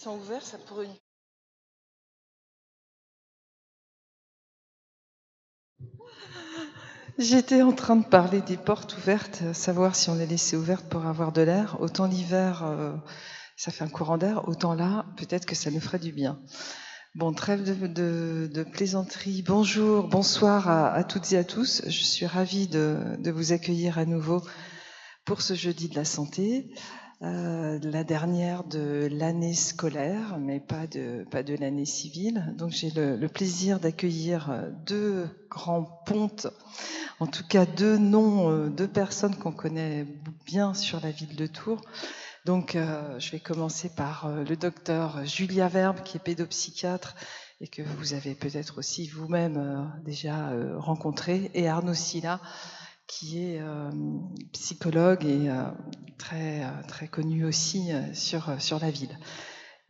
sont ouverts, ça pourrait... J'étais en train de parler des portes ouvertes, savoir si on les laissait ouvertes pour avoir de l'air. Autant l'hiver, ça fait un courant d'air, autant là, peut-être que ça nous ferait du bien. Bon, trêve de plaisanterie. Bonjour, bonsoir à toutes et à tous. Je suis ravie de vous accueillir à nouveau pour ce jeudi de la santé. La dernière de l'année scolaire, mais pas de l'année civile. Donc j'ai le plaisir d'accueillir deux grands pontes, en tout cas deux noms, deux personnes qu'on connaît bien sur la ville de Tours. Donc je vais commencer par le docteur Julia Verbe, qui est pédopsychiatre et que vous avez peut-être aussi vous-même déjà rencontré, et Arnaud Silla, qui est psychologue et très connu aussi sur la ville.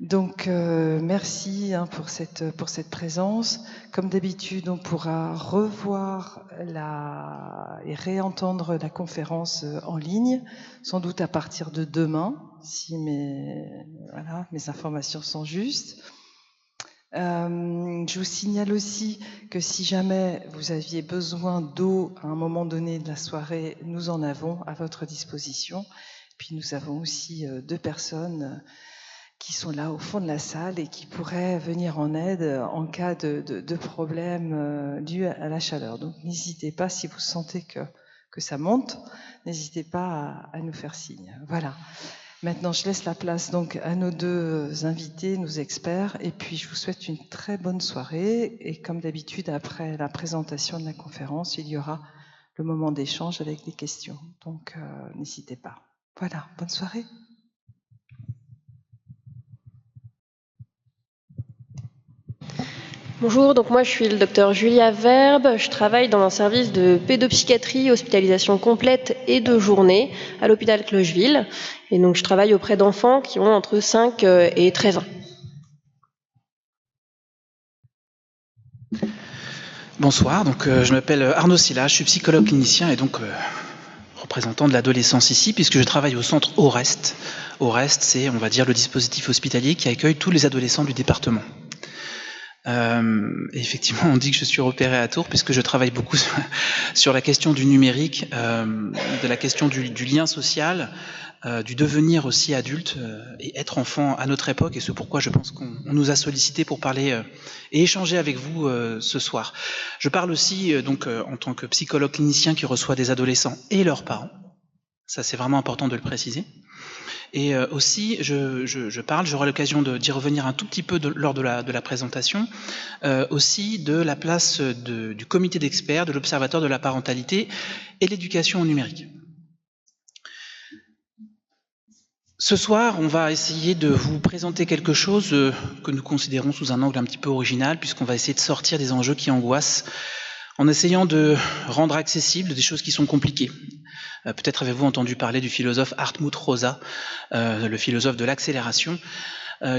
Donc merci pour cette présence. Comme d'habitude, on pourra revoir et réentendre la conférence en ligne, sans doute à partir de demain, si mes informations sont justes. Je vous signale aussi que si jamais vous aviez besoin d'eau à un moment donné de la soirée, nous en avons à votre disposition. Puis nous avons aussi deux personnes qui sont là au fond de la salle et qui pourraient venir en aide en cas de problème dû à la chaleur. Donc n'hésitez pas, si vous sentez que ça monte, n'hésitez pas à nous faire signe. Voilà. Maintenant, je laisse la place donc à nos deux invités, nos experts, et puis je vous souhaite une très bonne soirée. Et comme d'habitude, après la présentation de la conférence, il y aura le moment d'échange avec des questions. Donc, n'hésitez pas. Voilà, bonne soirée. Bonjour, donc moi je suis le docteur Julia Verbe, je travaille dans un service de pédopsychiatrie, hospitalisation complète et de journée à l'hôpital Clocheville. Et donc je travaille auprès d'enfants qui ont entre 5 et 13 ans. Bonsoir, donc je m'appelle Arnaud Silla, je suis psychologue clinicien et donc représentant de l'adolescence ici, puisque je travaille au centre Orest. Orest, c'est, on va dire, le dispositif hospitalier qui accueille tous les adolescents du département. Et effectivement, on dit que je suis repéré à Tours puisque je travaille beaucoup sur la question du numérique, de la question du lien social, du devenir aussi adulte et être enfant à notre époque, et c'est pourquoi je pense qu'on nous a sollicité pour parler et échanger avec vous ce soir. Je parle aussi donc en tant que psychologue clinicien qui reçoit des adolescents et leurs parents. Ça, c'est vraiment important de le préciser. Et aussi, j'aurai l'occasion d'y revenir un tout petit peu lors de la présentation, aussi de la place du comité d'experts, de l'observatoire de la parentalité et l'éducation au numérique. Ce soir, on va essayer de vous présenter quelque chose que nous considérons sous un angle un petit peu original, puisqu'on va essayer de sortir des enjeux qui angoissent, en essayant de rendre accessibles des choses qui sont compliquées. Peut-être avez-vous entendu parler du philosophe Hartmut Rosa, le philosophe de l'accélération,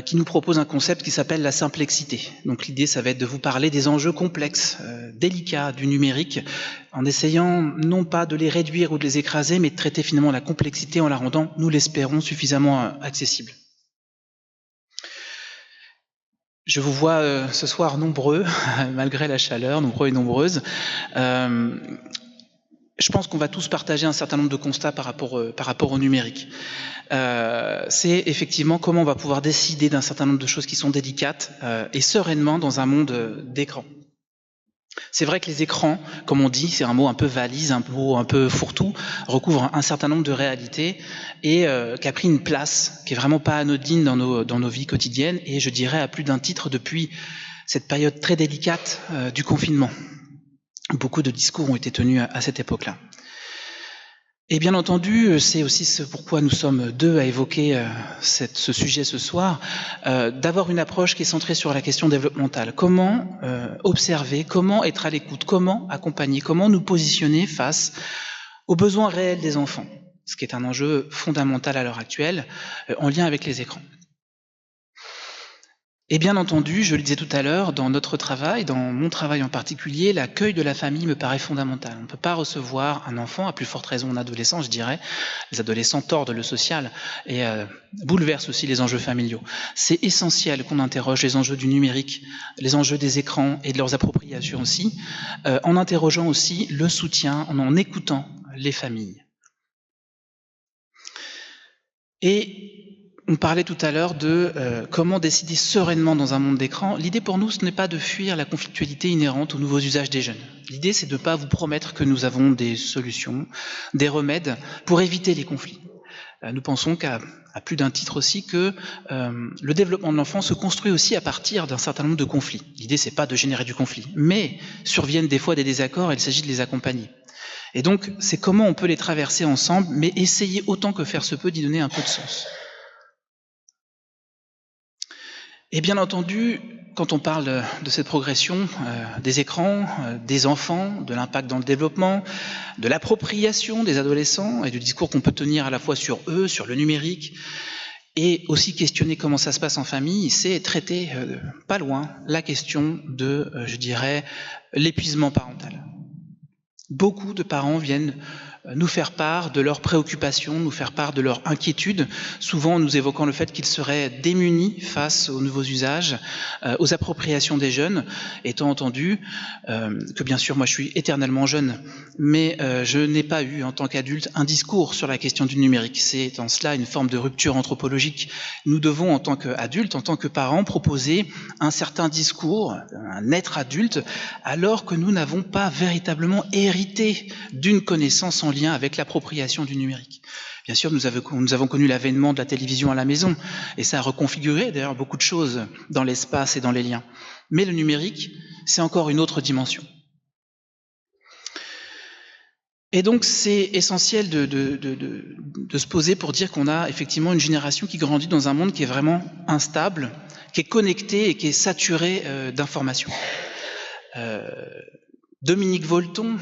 qui nous propose un concept qui s'appelle la simplexité. Donc l'idée, ça va être de vous parler des enjeux complexes, délicats du numérique, en essayant non pas de les réduire ou de les écraser, mais de traiter finalement la complexité en la rendant, nous l'espérons, suffisamment accessible. Je vous vois ce soir nombreux, malgré la chaleur, nombreux et nombreuses. Je pense qu'on va tous partager un certain nombre de constats par rapport au numérique. C'est effectivement comment on va pouvoir décider d'un certain nombre de choses qui sont délicates et sereinement dans un monde d'écran. C'est vrai que les écrans, comme on dit, c'est un mot un peu valise, un mot un peu fourre-tout, recouvre un certain nombre de réalités et qui a pris une place qui est vraiment pas anodine dans nos vies quotidiennes, et je dirais à plus d'un titre depuis cette période très délicate du confinement. Beaucoup de discours ont été tenus à cette époque-là. Et bien entendu, c'est aussi ce pourquoi nous sommes deux à évoquer ce sujet ce soir, d'avoir une approche qui est centrée sur la question développementale. Comment observer, comment être à l'écoute, comment accompagner, comment nous positionner face aux besoins réels des enfants, ce qui est un enjeu fondamental à l'heure actuelle, en lien avec les écrans. Et bien entendu, je le disais tout à l'heure, dans notre travail, dans mon travail en particulier, l'accueil de la famille me paraît fondamental. On ne peut pas recevoir un enfant, à plus forte raison un adolescent, je dirais. Les adolescents tordent le social et bouleversent aussi les enjeux familiaux. C'est essentiel qu'on interroge les enjeux du numérique, les enjeux des écrans et de leurs appropriations aussi, en interrogeant aussi le soutien, en écoutant les familles. Et on parlait tout à l'heure de comment décider sereinement dans un monde d'écran. L'idée pour nous, ce n'est pas de fuir la conflictualité inhérente aux nouveaux usages des jeunes. L'idée, c'est de ne pas vous promettre que nous avons des solutions, des remèdes pour éviter les conflits. Nous pensons qu'à plus d'un titre aussi que le développement de l'enfant se construit aussi à partir d'un certain nombre de conflits. L'idée, c'est pas de générer du conflit, mais surviennent des fois des désaccords et il s'agit de les accompagner. Et donc, c'est comment on peut les traverser ensemble, mais essayer autant que faire se peut d'y donner un peu de sens. Et bien entendu, quand on parle de cette progression des écrans, des enfants, de l'impact dans le développement, de l'appropriation des adolescents et du discours qu'on peut tenir à la fois sur eux, sur le numérique, et aussi questionner comment ça se passe en famille, c'est traiter pas loin la question de, je dirais, l'épuisement parental. Beaucoup de parents viennent nous faire part de leurs préoccupations, nous faire part de leurs inquiétudes, souvent nous évoquant le fait qu'ils seraient démunis face aux nouveaux usages, aux appropriations des jeunes, étant entendu que bien sûr moi je suis éternellement jeune, mais je n'ai pas eu en tant qu'adulte un discours sur la question du numérique. C'est en cela une forme de rupture anthropologique. Nous devons en tant qu'adultes, en tant que parents, proposer un certain discours, un être adulte, alors que nous n'avons pas véritablement hérité d'une connaissance en lien avec l'appropriation du numérique. Bien sûr, nous avons connu l'avènement de la télévision à la maison, et ça a reconfiguré d'ailleurs beaucoup de choses dans l'espace et dans les liens. Mais le numérique, c'est encore une autre dimension. Et donc c'est essentiel de se poser pour dire qu'on a effectivement une génération qui grandit dans un monde qui est vraiment instable, qui est connecté et qui est saturé d'informations. Dominique Volton,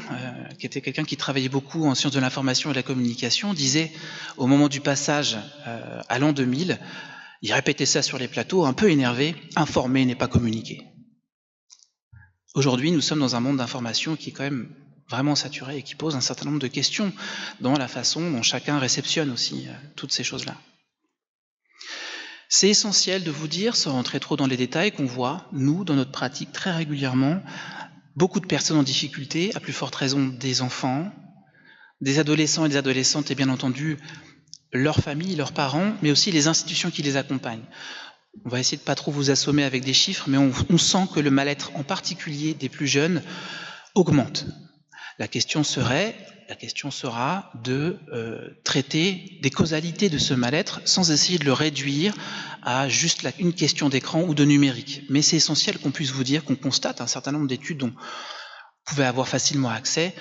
qui était quelqu'un qui travaillait beaucoup en sciences de l'information et de la communication, disait au moment du passage à l'an 2000, il répétait ça sur les plateaux, un peu énervé, « Informer n'est pas communiquer ». Aujourd'hui, nous sommes dans un monde d'information qui est quand même vraiment saturé et qui pose un certain nombre de questions dans la façon dont chacun réceptionne aussi toutes ces choses-là. C'est essentiel de vous dire, sans rentrer trop dans les détails, qu'on voit, nous, dans notre pratique, très régulièrement, beaucoup de personnes en difficulté, à plus forte raison des enfants, des adolescents et des adolescentes, et bien entendu leurs familles, leurs parents, mais aussi les institutions qui les accompagnent. On va essayer de ne pas trop vous assommer avec des chiffres, mais on sent que le mal-être, en particulier des plus jeunes, augmente. La question sera de traiter des causalités de ce mal-être sans essayer de le réduire à juste une question d'écran ou de numérique. Mais c'est essentiel qu'on puisse vous dire qu'on constate un certain nombre d'études dont vous pouvez avoir facilement accès,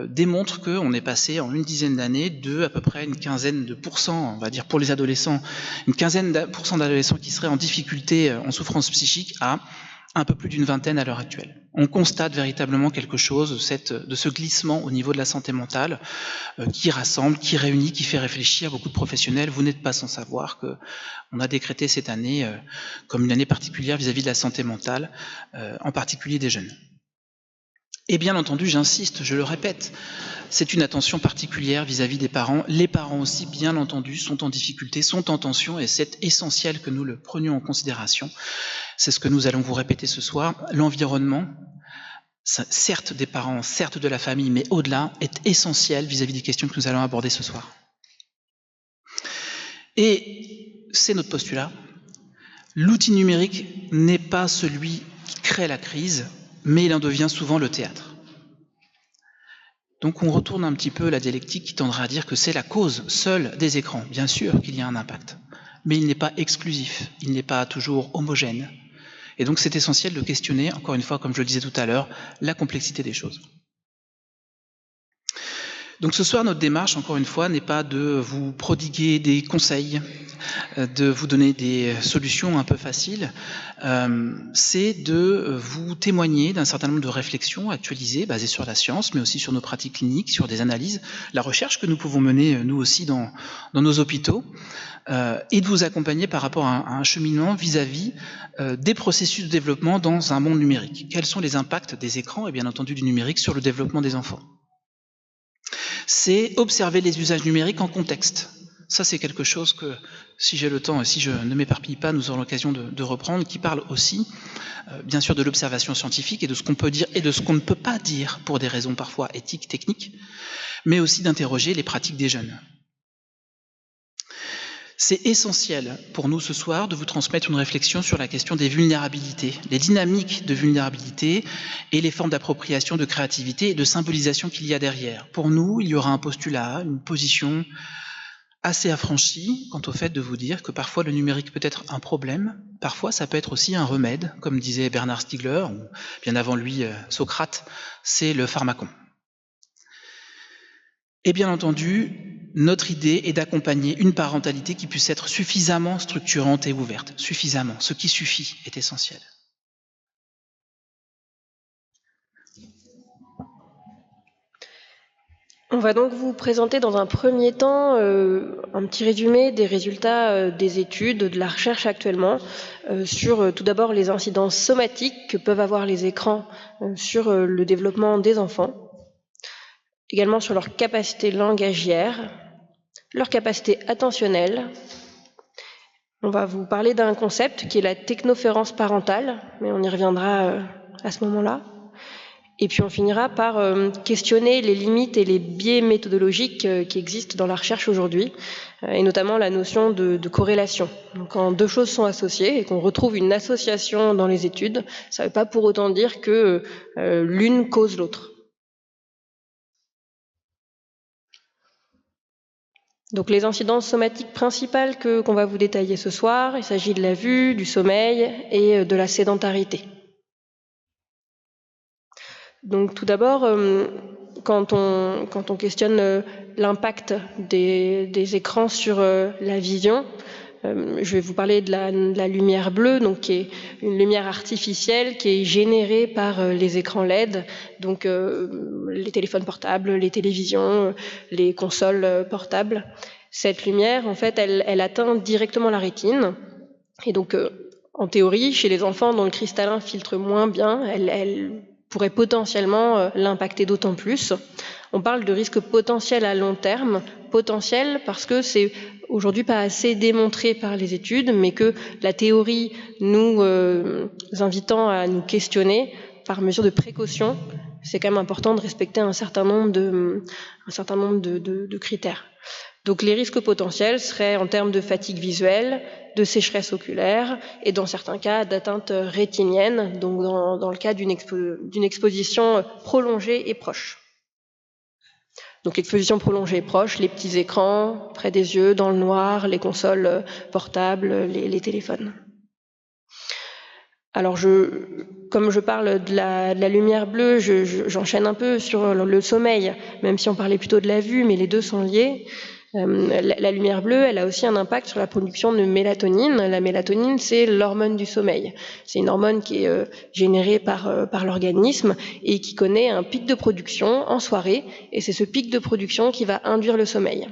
démontrent qu'on est passé en une dizaine d'années de à peu près une quinzaine de pourcents, on va dire pour les adolescents, une quinzaine de pourcents d'adolescents qui seraient en difficulté, en souffrance psychique, à un peu plus d'une vingtaine à l'heure actuelle. On constate véritablement quelque chose de ce glissement au niveau de la santé mentale qui rassemble, qui réunit, qui fait réfléchir beaucoup de professionnels. Vous n'êtes pas sans savoir qu'on a décrété cette année comme une année particulière vis-à-vis de la santé mentale, en particulier des jeunes. Et bien entendu, j'insiste, je le répète, c'est une attention particulière vis-à-vis des parents. Les parents aussi, bien entendu, sont en difficulté, sont en tension, et c'est essentiel que nous le prenions en considération. C'est ce que nous allons vous répéter ce soir. L'environnement, certes des parents, certes de la famille, mais au-delà, est essentiel vis-à-vis des questions que nous allons aborder ce soir. Et c'est notre postulat. L'outil numérique n'est pas celui qui crée la crise, mais il en devient souvent le théâtre. Donc on retourne un petit peu la dialectique qui tendra à dire que c'est la cause seule des écrans. Bien sûr qu'il y a un impact, mais il n'est pas exclusif, il n'est pas toujours homogène. Et donc c'est essentiel de questionner, encore une fois, comme je le disais tout à l'heure, la complexité des choses. Donc ce soir, notre démarche, encore une fois, n'est pas de vous prodiguer des conseils, de vous donner des solutions un peu faciles, c'est de vous témoigner d'un certain nombre de réflexions actualisées, basées sur la science, mais aussi sur nos pratiques cliniques, sur des analyses, la recherche que nous pouvons mener, nous aussi, dans nos hôpitaux, et de vous accompagner par rapport à un cheminement vis-à-vis des processus de développement dans un monde numérique. Quels sont les impacts des écrans et bien entendu du numérique sur le développement des enfants? C'est observer les usages numériques en contexte. Ça, c'est quelque chose que, si j'ai le temps et si je ne m'éparpille pas, nous aurons l'occasion de reprendre, qui parle aussi, bien sûr, de l'observation scientifique et de ce qu'on peut dire et de ce qu'on ne peut pas dire pour des raisons parfois éthiques, techniques, mais aussi d'interroger les pratiques des jeunes. C'est essentiel pour nous ce soir de vous transmettre une réflexion sur la question des vulnérabilités, les dynamiques de vulnérabilité et les formes d'appropriation, de créativité et de symbolisation qu'il y a derrière. Pour nous, il y aura un postulat, une position assez affranchie quant au fait de vous dire que parfois le numérique peut être un problème, parfois ça peut être aussi un remède, comme disait Bernard Stiegler, ou bien avant lui Socrate, c'est le pharmacon. Et bien entendu, notre idée est d'accompagner une parentalité qui puisse être suffisamment structurante et ouverte. Suffisamment. Ce qui suffit est essentiel. On va donc vous présenter dans un premier temps un petit résumé des résultats des études, de la recherche actuellement, sur tout d'abord les incidences somatiques que peuvent avoir les écrans sur le développement des enfants. Également sur leur capacité langagière, leur capacité attentionnelle. On va vous parler d'un concept qui est la technoférence parentale, mais on y reviendra à ce moment-là. Et puis on finira par questionner les limites et les biais méthodologiques qui existent dans la recherche aujourd'hui, et notamment la notion de corrélation. Donc quand deux choses sont associées et qu'on retrouve une association dans les études, ça ne veut pas pour autant dire que l'une cause l'autre. Donc les incidences somatiques principales qu'on va vous détailler ce soir, il s'agit de la vue, du sommeil et de la sédentarité. Donc tout d'abord, quand on questionne l'impact des écrans sur la vision, je vais vous parler de la lumière bleue, donc qui est une lumière artificielle qui est générée par les écrans LED, donc les téléphones portables, les télévisions, les consoles portables. Cette lumière, en fait, elle atteint directement la rétine, et donc en théorie, chez les enfants dont le cristallin filtre moins bien, elle pourrait potentiellement l'impacter d'autant plus. On parle de risque potentiel à long terme, potentiel parce que c'est aujourd'hui pas assez démontré par les études, mais que la théorie nous invitant à nous questionner par mesure de précaution, c'est quand même important de respecter un certain nombre de critères. Donc les risques potentiels seraient en termes de fatigue visuelle, de sécheresse oculaire et dans certains cas d'atteinte rétinienne, donc dans le cas d'une exposition prolongée et proche. Donc l'exposition prolongée et proche, les petits écrans près des yeux, dans le noir, les consoles portables, les téléphones. Alors comme je parle de la lumière bleue, j'enchaîne un peu sur le sommeil, même si on parlait plutôt de la vue, mais les deux sont liés. La lumière bleue, elle a aussi un impact sur la production de mélatonine. La mélatonine, c'est l'hormone du sommeil. C'est une hormone qui est générée par l'organisme et qui connaît un pic de production en soirée. Et c'est ce pic de production qui va induire le sommeil.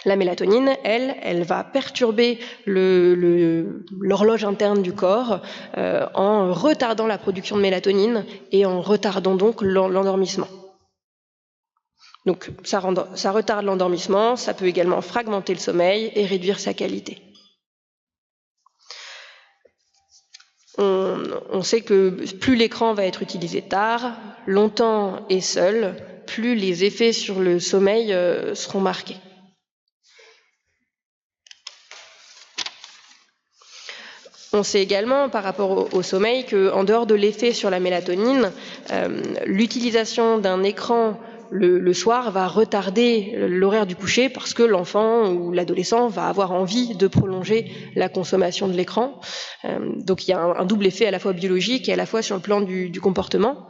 La mélatonine, elle va perturber l'horloge interne du corps en retardant la production de mélatonine et en retardant donc l'endormissement. Donc ça retarde l'endormissement, ça peut également fragmenter le sommeil et réduire sa qualité. On sait que plus l'écran va être utilisé tard, longtemps et seul, plus les effets sur le sommeil seront marqués. On sait également, par rapport au sommeil, qu'en dehors de l'effet sur la mélatonine, l'utilisation d'un écran le soir va retarder l'horaire du coucher parce que l'enfant ou l'adolescent va avoir envie de prolonger la consommation de l'écran. Donc il y a un double effet à la fois biologique et à la fois sur le plan du comportement.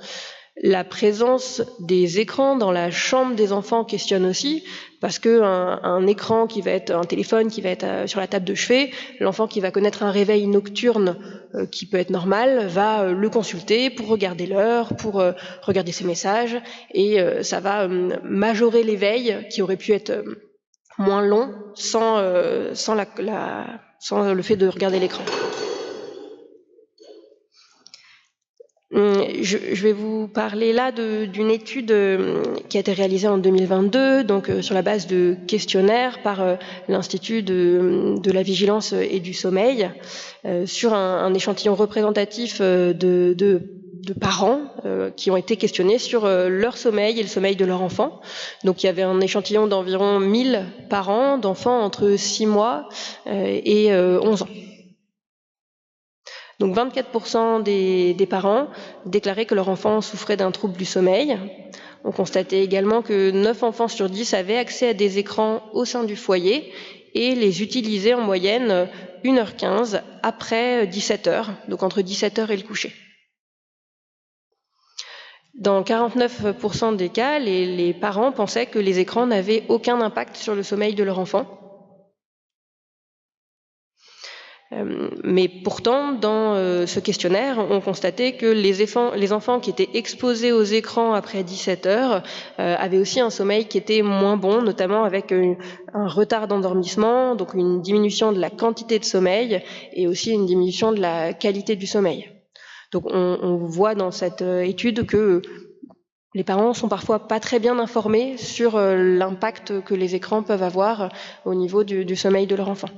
La présence des écrans dans la chambre des enfants questionne aussi, parce que un écran qui va être un téléphone qui va être sur la table de chevet, l'enfant qui va connaître un réveil nocturne qui peut être normal va le consulter pour regarder l'heure, pour regarder ses messages, et ça va majorer l'éveil qui aurait pu être moins long sans le fait de regarder l'écran. Je vais vous parler là d'une étude qui a été réalisée en 2022, donc sur la base de questionnaires par l'Institut de la vigilance et du sommeil, sur un échantillon représentatif de parents qui ont été questionnés sur leur sommeil et le sommeil de leur enfant. Donc il y avait un échantillon d'environ 1000 parents d'enfants entre 6 mois et 11 ans. Donc 24% des parents déclaraient que leur enfant souffrait d'un trouble du sommeil. On constatait également que 9 enfants sur 10 avaient accès à des écrans au sein du foyer et les utilisaient en moyenne 1h15 après 17h, donc entre 17h et le coucher. Dans 49% des cas, les parents pensaient que les écrans n'avaient aucun impact sur le sommeil de leur enfant. Mais pourtant, dans ce questionnaire, on constatait que les enfants qui étaient exposés aux écrans après 17 heures avaient aussi un sommeil qui était moins bon, notamment avec un retard d'endormissement, donc une diminution de la quantité de sommeil et aussi une diminution de la qualité du sommeil. Donc on voit dans cette étude que les parents sont parfois pas très bien informés sur l'impact que les écrans peuvent avoir au niveau du sommeil de leur enfant.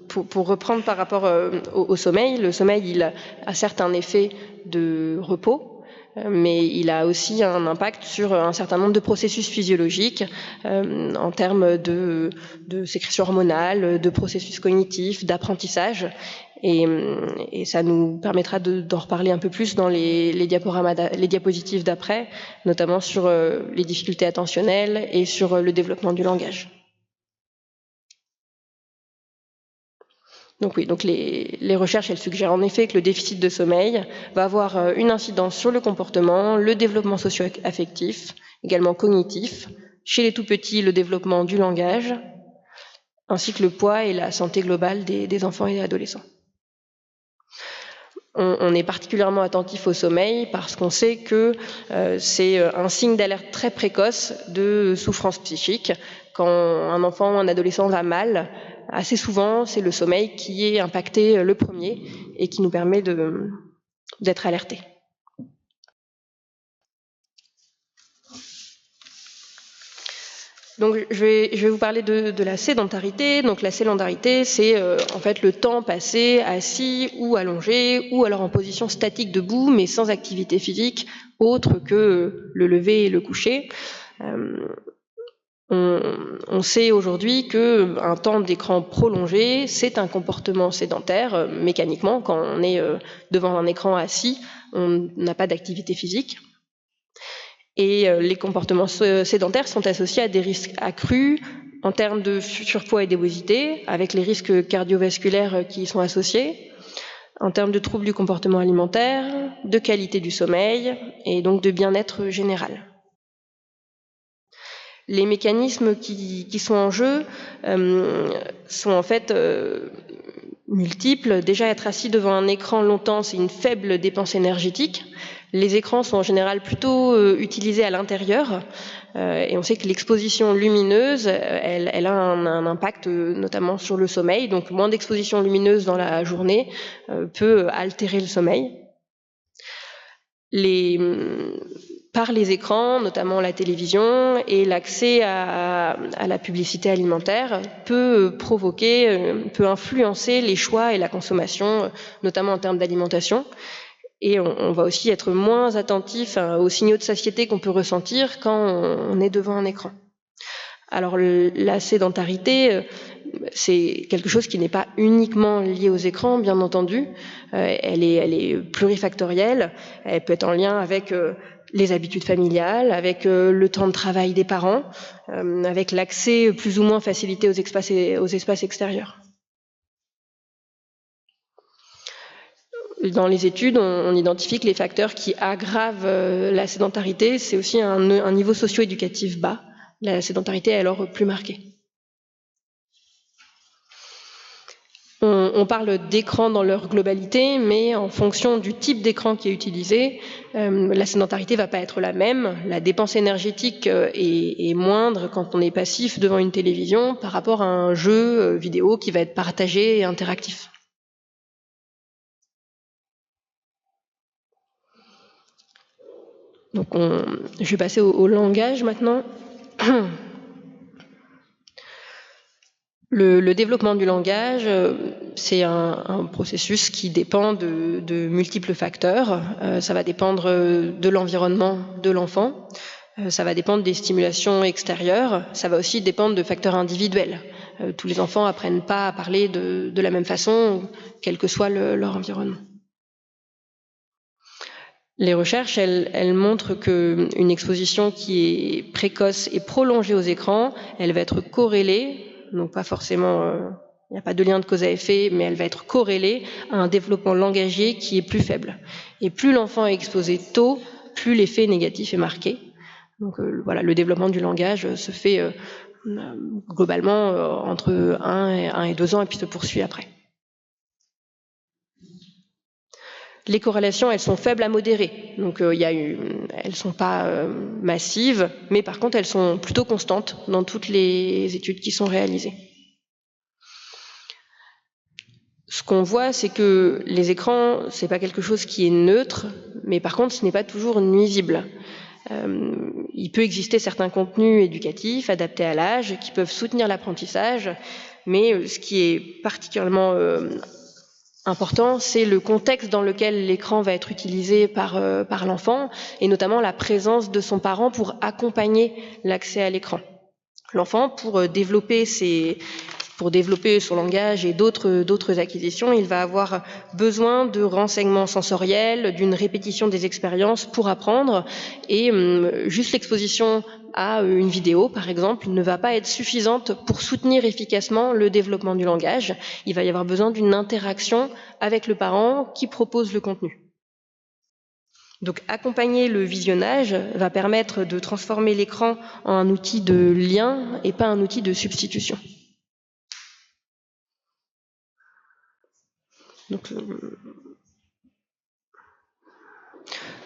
Pour reprendre par rapport au sommeil, le sommeil il a certes un effet de repos, mais il a aussi un impact sur un certain nombre de processus physiologiques en termes de sécrétion hormonale, de processus cognitifs, d'apprentissage. Et ça nous permettra d'en reparler un peu plus dans les diapositives d'après, notamment sur les difficultés attentionnelles et sur le développement du langage. Donc oui, donc les recherches, elles suggèrent en effet que le déficit de sommeil va avoir une incidence sur le comportement, le développement socio-affectif, également cognitif, chez les tout-petits, le développement du langage, ainsi que le poids et la santé globale des enfants et des adolescents. On est particulièrement attentif au sommeil parce qu'on sait que c'est un signe d'alerte très précoce de souffrance psychique. Quand un enfant ou un adolescent va mal, assez souvent, c'est le sommeil qui est impacté le premier et qui nous permet d'être alertés. Donc, je vais vous parler de la sédentarité. Donc, la sédentarité, c'est en fait le temps passé assis ou allongé ou alors en position statique debout, mais sans activité physique autre que le lever et le coucher. On sait aujourd'hui qu'un temps d'écran prolongé, c'est un comportement sédentaire. Mécaniquement, quand on est devant un écran assis, on n'a pas d'activité physique. Et les comportements sédentaires sont associés à des risques accrus en termes de surpoids et d'obésité, avec les risques cardiovasculaires qui y sont associés, en termes de troubles du comportement alimentaire, de qualité du sommeil et donc de bien-être général. Les mécanismes qui sont en jeu sont en fait multiples. Déjà, être assis devant un écran longtemps, c'est une faible dépense énergétique. Les écrans sont en général plutôt utilisés à l'intérieur et on sait que l'exposition lumineuse, elle a un impact notamment sur le sommeil. Donc, moins d'exposition lumineuse dans la journée peut altérer le sommeil. Par les écrans, notamment la télévision, et l'accès à la publicité alimentaire peut influencer les choix et la consommation, notamment en termes d'alimentation. Et on va aussi être moins attentif aux signaux de satiété qu'on peut ressentir quand on est devant un écran. Alors la sédentarité, c'est quelque chose qui n'est pas uniquement lié aux écrans, bien entendu. Elle est plurifactorielle. Elle peut être en lien avec les habitudes familiales, avec le temps de travail des parents, avec l'accès plus ou moins facilité aux espaces extérieurs. Dans les études, on identifie que les facteurs qui aggravent la sédentarité, c'est aussi un niveau socio-éducatif bas. La sédentarité est alors plus marquée. On parle d'écran dans leur globalité, mais en fonction du type d'écran qui est utilisé, la sédentarité ne va pas être la même. La dépense énergétique est moindre quand on est passif devant une télévision par rapport à un jeu vidéo qui va être partagé et interactif. Donc je vais passer au langage maintenant. Le développement du langage, c'est un processus qui dépend de multiples facteurs. Ça va dépendre de l'environnement de l'enfant, ça va dépendre des stimulations extérieures, ça va aussi dépendre de facteurs individuels. Tous les enfants n'apprennent pas à parler de la même façon, quel que soit leur environnement. Les recherches, elles montrent qu'une exposition qui est précoce et prolongée aux écrans, elle va être corrélée, donc pas forcément, il n'y a pas de lien de cause à effet, mais elle va être corrélée à un développement langagier qui est plus faible. Et plus l'enfant est exposé tôt, plus l'effet négatif est marqué. Donc voilà, le développement du langage se fait globalement entre 1 et 2 ans et puis se poursuit après. Les corrélations, elles sont faibles à modérées, donc elles sont pas massives, mais par contre elles sont plutôt constantes dans toutes les études qui sont réalisées. Ce qu'on voit, c'est que les écrans, c'est pas quelque chose qui est neutre, mais par contre ce n'est pas toujours nuisible. Il peut exister certains contenus éducatifs adaptés à l'âge qui peuvent soutenir l'apprentissage, mais ce qui est particulièrement important, c'est le contexte dans lequel l'écran va être utilisé par l'enfant, et notamment la présence de son parent pour accompagner l'accès à l'écran. L'enfant, pour développer son langage et d'autres acquisitions, il va avoir besoin de renseignements sensoriels, d'une répétition des expériences pour apprendre, et juste l'exposition à une vidéo, par exemple, ne va pas être suffisante pour soutenir efficacement le développement du langage. Il va y avoir besoin d'une interaction avec le parent qui propose le contenu. Donc accompagner le visionnage va permettre de transformer l'écran en un outil de lien et pas un outil de substitution. Donc,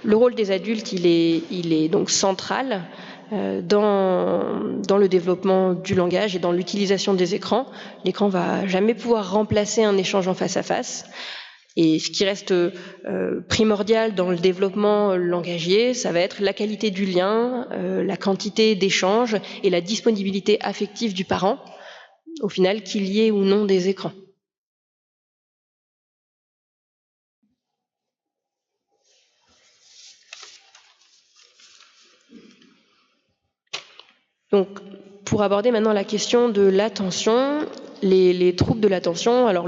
le rôle des adultes, il est donc central dans le développement du langage et dans l'utilisation des écrans. L'écran va jamais pouvoir remplacer un échange en face à face. Et ce qui reste primordial dans le développement langagier, ça va être la qualité du lien, la quantité d'échanges et la disponibilité affective du parent, au final, qu'il y ait ou non des écrans. Donc, pour aborder maintenant la question de l'attention, les troubles de l'attention, alors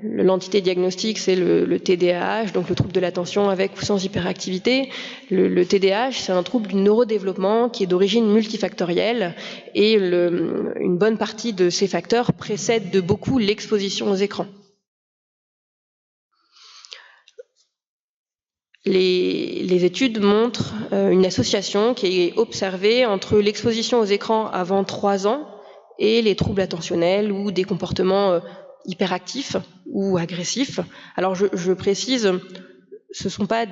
l'entité diagnostique, c'est le TDAH, donc le trouble de l'attention avec ou sans hyperactivité. Le TDAH, c'est un trouble du neurodéveloppement qui est d'origine multifactorielle, et une bonne partie de ces facteurs précèdent de beaucoup l'exposition aux écrans. Les études montrent une association qui est observée entre l'exposition aux écrans avant 3 ans et les troubles attentionnels ou des comportements hyperactifs ou agressifs. Alors je précise, c'est pas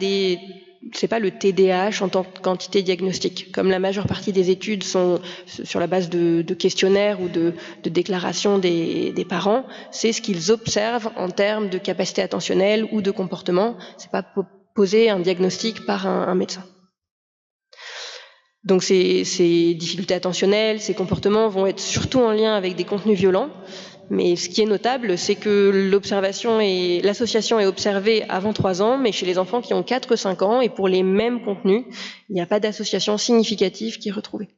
le TDAH en tant qu'entité diagnostique. Comme la majeure partie des études sont sur la base de questionnaires ou de déclarations des parents, c'est ce qu'ils observent en termes de capacité attentionnelle ou de comportement. C'est pas poser un diagnostic par un médecin. Donc ces difficultés attentionnelles, ces comportements vont être surtout en lien avec des contenus violents, mais ce qui est notable, c'est que l'association est observée avant 3 ans, mais chez les enfants qui ont 4-5 ans, et pour les mêmes contenus, il n'y a pas d'association significative qui est retrouvée.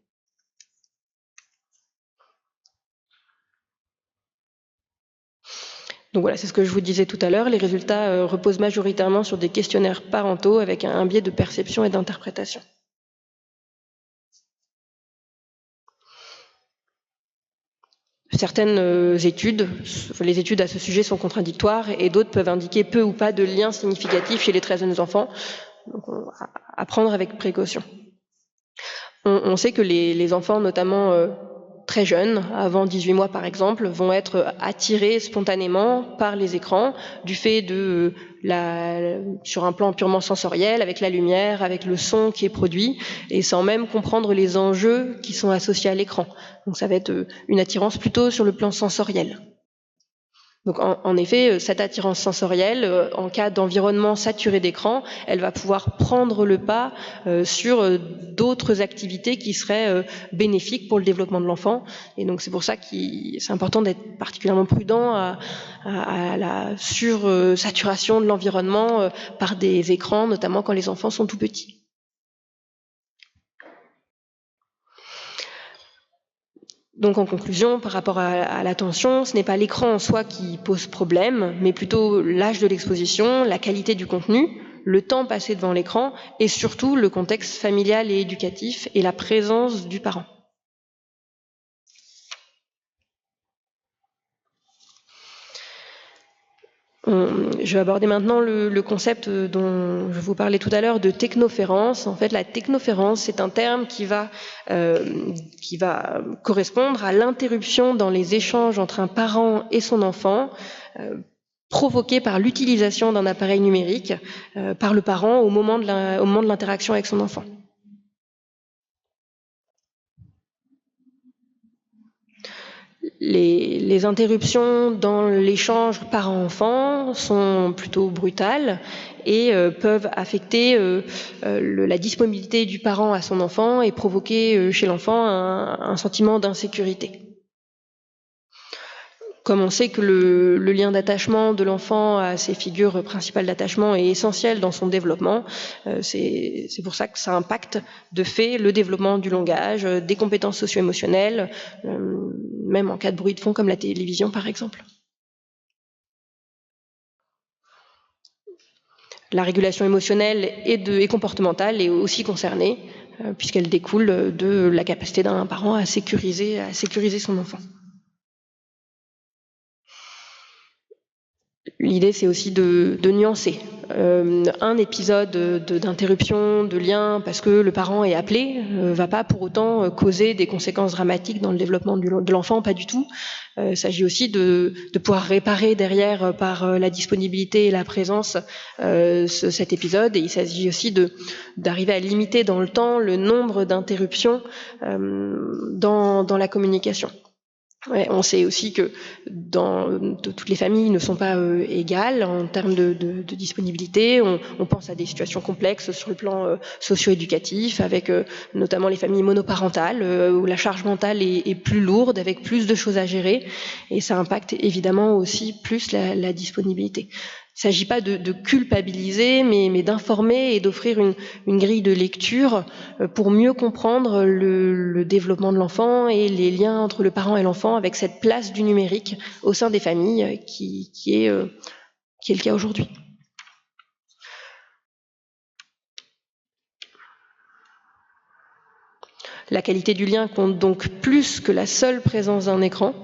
Donc voilà, c'est ce que je vous disais tout à l'heure, les résultats reposent majoritairement sur des questionnaires parentaux avec un biais de perception et d'interprétation. Certaines études, les études à ce sujet sont contradictoires et d'autres peuvent indiquer peu ou pas de lien significatif chez les très jeunes enfants. Donc, à prendre avec précaution. On sait que les enfants, notamment très jeunes, avant 18 mois par exemple, vont être attirés spontanément par les écrans du fait de sur un plan purement sensoriel, avec la lumière, avec le son qui est produit, et sans même comprendre les enjeux qui sont associés à l'écran. Donc ça va être une attirance plutôt sur le plan sensoriel. Donc en effet, cette attirance sensorielle, en cas d'environnement saturé d'écran, elle va pouvoir prendre le pas sur d'autres activités qui seraient bénéfiques pour le développement de l'enfant. Et donc c'est pour ça que c'est important d'être particulièrement prudent à la sursaturation de l'environnement par des écrans, notamment quand les enfants sont tout petits. Donc en conclusion, par rapport à l'attention, ce n'est pas l'écran en soi qui pose problème, mais plutôt l'âge de l'exposition, la qualité du contenu, le temps passé devant l'écran et surtout le contexte familial et éducatif et la présence du parent. Je vais aborder maintenant le concept dont je vous parlais tout à l'heure de technoférence. En fait, la technoférence, c'est un terme qui va correspondre à l'interruption dans les échanges entre un parent et son enfant, provoquée par l'utilisation d'un appareil numérique par le parent au moment de l'interaction avec son enfant. Les interruptions dans l'échange parent-enfant sont plutôt brutales et peuvent affecter la disponibilité du parent à son enfant et provoquer chez l'enfant un sentiment d'insécurité. Comme on sait que le lien d'attachement de l'enfant à ses figures principales d'attachement est essentiel dans son développement, c'est pour ça que ça impacte de fait le développement du langage, des compétences socio-émotionnelles, même en cas de bruit de fond comme la télévision par exemple. La régulation émotionnelle et comportementale est aussi concernée, puisqu'elle découle de la capacité d'un parent à sécuriser son enfant. L'idée, c'est aussi de nuancer. Un épisode d'interruption, de lien, parce que le parent est appelé, va pas pour autant causer des conséquences dramatiques dans le développement de l'enfant, pas du tout. Il s'agit aussi de pouvoir réparer derrière par la disponibilité et la présence cet épisode. Et il s'agit aussi d'arriver à limiter dans le temps le nombre d'interruptions dans la communication. Ouais, on sait aussi que toutes les familles ne sont pas égales en termes de disponibilité. On pense à des situations complexes sur le plan socio-éducatif, avec notamment les familles monoparentales, où la charge mentale est plus lourde, avec plus de choses à gérer, et ça impacte évidemment aussi plus la disponibilité. Il ne s'agit pas de culpabiliser, mais d'informer et d'offrir une grille de lecture pour mieux comprendre le développement de l'enfant et les liens entre le parent et l'enfant avec cette place du numérique au sein des familles qui est le cas aujourd'hui. La qualité du lien compte donc plus que la seule présence d'un écran.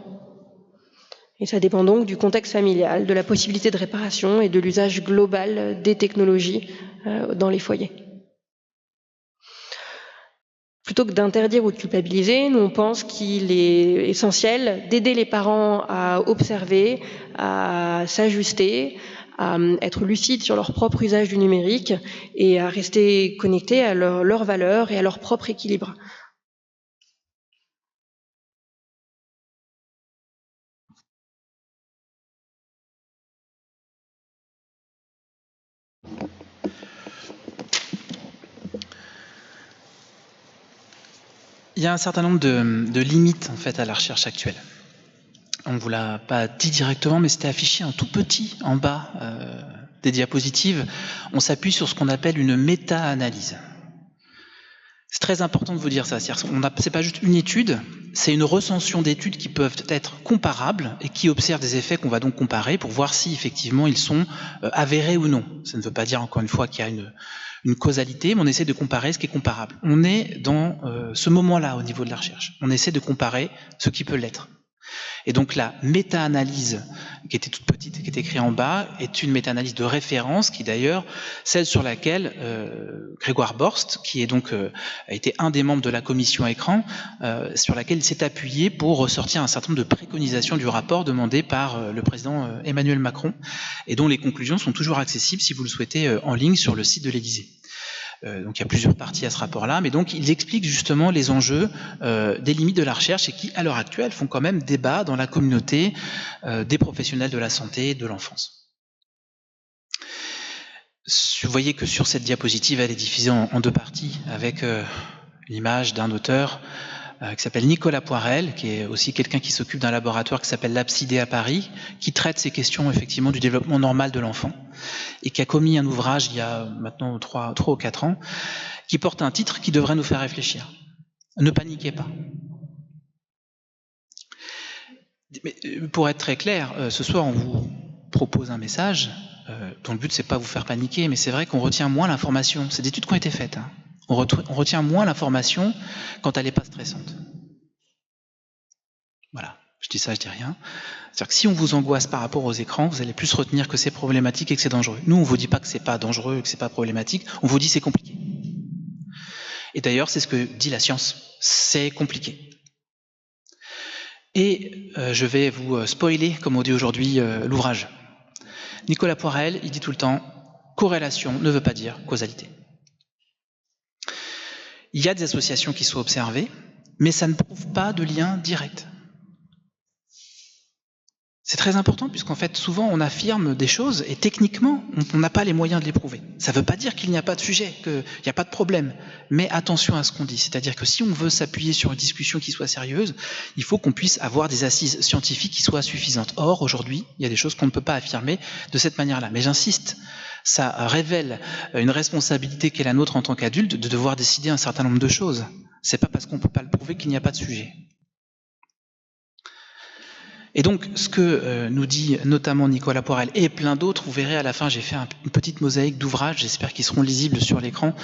Et ça dépend donc du contexte familial, de la possibilité de réparation et de l'usage global des technologies dans les foyers. Plutôt que d'interdire ou de culpabiliser, nous on pense qu'il est essentiel d'aider les parents à observer, à s'ajuster, à être lucides sur leur propre usage du numérique et à rester connectés à leurs valeurs et à leur propre équilibre. Il y a un certain nombre de limites en fait à la recherche actuelle. On ne vous l'a pas dit directement, mais c'était affiché en tout petit en bas des diapositives. On s'appuie sur ce qu'on appelle une méta-analyse. C'est très important de vous dire ça. C'est pas juste une étude, c'est une recension d'études qui peuvent être comparables et qui observent des effets qu'on va donc comparer pour voir si effectivement ils sont avérés ou non. Ça ne veut pas dire encore une fois qu'il y a une causalité, mais on essaie de comparer ce qui est comparable. On est dans ce moment-là au niveau de la recherche. On essaie de comparer ce qui peut l'être. Et donc la méta-analyse, qui était toute petite, qui est écrite en bas, est une méta-analyse de référence, qui d'ailleurs, celle sur laquelle Grégoire Borst, qui est donc a été un des membres de la commission écran, sur laquelle il s'est appuyé pour ressortir un certain nombre de préconisations du rapport demandé par le président Emmanuel Macron, et dont les conclusions sont toujours accessibles, si vous le souhaitez, en ligne sur le site de l'Élysée. Donc il y a plusieurs parties à ce rapport-là, mais donc il explique justement les enjeux des limites de la recherche et qui, à l'heure actuelle, font quand même débat dans la communauté des professionnels de la santé et de l'enfance. Vous voyez que sur cette diapositive, elle est divisée en deux parties, avec l'image d'un auteur qui s'appelle Nicolas Poirel, qui est aussi quelqu'un qui s'occupe d'un laboratoire qui s'appelle l'Absidé à Paris, qui traite ces questions effectivement du développement normal de l'enfant, et qui a commis un ouvrage il y a maintenant 3 ou 4 ans, qui porte un titre qui devrait nous faire réfléchir. Ne paniquez pas. Mais pour être très clair, ce soir on vous propose un message dont le but c'est pas vous faire paniquer, mais c'est vrai qu'on retient moins l'information. C'est des études qui ont été faites. Hein. On retient moins l'information quand elle n'est pas stressante. Voilà, je dis ça, je dis rien. C'est-à-dire que si on vous angoisse par rapport aux écrans, vous allez plus retenir que c'est problématique et que c'est dangereux. Nous, on ne vous dit pas que c'est pas dangereux, que c'est pas problématique, on vous dit c'est compliqué. Et d'ailleurs, c'est ce que dit la science, c'est compliqué. Et je vais vous spoiler, comme on dit aujourd'hui, l'ouvrage. Nicolas Poirel, il dit tout le temps, corrélation ne veut pas dire causalité. Il y a des associations qui sont observées, mais ça ne prouve pas de lien direct. C'est très important puisqu'en fait, souvent, on affirme des choses et techniquement, on n'a pas les moyens de les prouver. Ça ne veut pas dire qu'il n'y a pas de sujet, qu'il n'y a pas de problème. Mais attention à ce qu'on dit. C'est-à-dire que si on veut s'appuyer sur une discussion qui soit sérieuse, il faut qu'on puisse avoir des assises scientifiques qui soient suffisantes. Or, aujourd'hui, il y a des choses qu'on ne peut pas affirmer de cette manière-là. Mais j'insiste, ça révèle une responsabilité qui est la nôtre en tant qu'adulte de devoir décider un certain nombre de choses. C'est pas parce qu'on ne peut pas le prouver qu'il n'y a pas de sujet. Et donc, ce que nous dit notamment Nicolas Poirel et plein d'autres, vous verrez à la fin, j'ai fait une petite mosaïque d'ouvrages, j'espère qu'ils seront lisibles sur l'écran,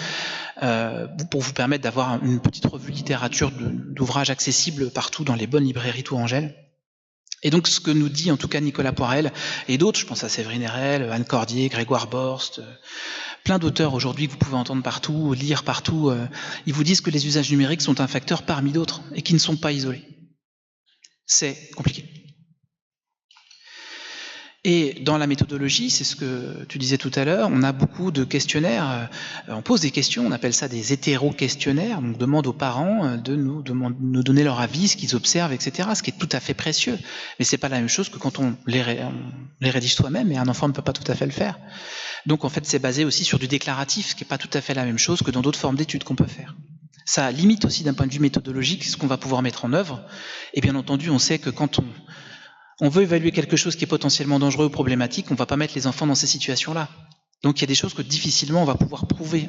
pour vous permettre d'avoir une petite revue littérature d'ouvrages accessibles partout dans les bonnes librairies Tourangelle. Et donc, ce que nous dit en tout cas Nicolas Poirel et d'autres, je pense à Séverine Erel, Anne Cordier, Grégoire Borst, plein d'auteurs aujourd'hui que vous pouvez entendre partout, lire partout, ils vous disent que les usages numériques sont un facteur parmi d'autres et qui ne sont pas isolés. C'est compliqué. Et dans la méthodologie, c'est ce que tu disais tout à l'heure, on a beaucoup de questionnaires, on pose des questions, on appelle ça des hétéro-questionnaires, on demande aux parents de nous donner leur avis, ce qu'ils observent, etc., ce qui est tout à fait précieux. Mais c'est pas la même chose que quand on les rédige soi-même, et un enfant ne peut pas tout à fait le faire. Donc en fait, c'est basé aussi sur du déclaratif, ce qui n'est pas tout à fait la même chose que dans d'autres formes d'études qu'on peut faire. Ça limite aussi d'un point de vue méthodologique ce qu'on va pouvoir mettre en œuvre, et bien entendu, on sait que quand on veut évaluer quelque chose qui est potentiellement dangereux ou problématique, on ne va pas mettre les enfants dans ces situations-là. Donc il y a des choses que difficilement on va pouvoir prouver.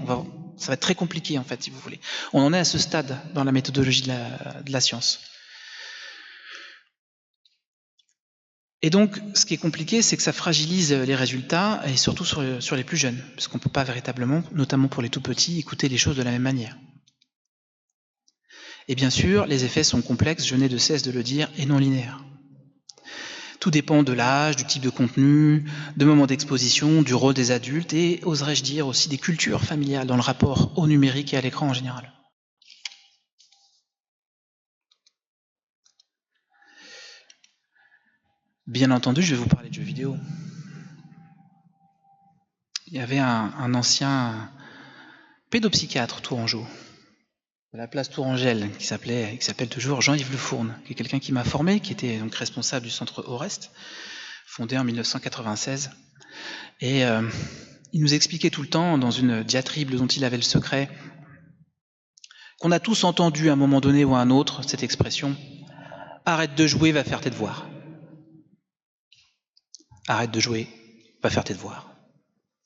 Ça va être très compliqué en fait, si vous voulez. On en est à ce stade dans la méthodologie de la science. Et donc, ce qui est compliqué, c'est que ça fragilise les résultats, et surtout sur les plus jeunes, parce qu'on ne peut pas véritablement, notamment pour les tout petits, écouter les choses de la même manière. Et bien sûr, les effets sont complexes, je n'ai de cesse de le dire, et non linéaires. Tout dépend de l'âge, du type de contenu, de moments d'exposition, du rôle des adultes et, oserais-je dire, aussi des cultures familiales dans le rapport au numérique et à l'écran en général. Bien entendu, je vais vous parler de jeux vidéo. Il y avait un ancien pédopsychiatre tourangeau, de la place Tourangelle, qui s'appelle toujours Jean-Yves Le Fourne, qui est quelqu'un qui m'a formé, qui était donc responsable du centre Orest, fondé en 1996. Et il nous expliquait tout le temps, dans une diatribe dont il avait le secret, qu'on a tous entendu à un moment donné ou à un autre cette expression « arrête de jouer, va faire tes devoirs ». Arrête de jouer, va faire tes devoirs.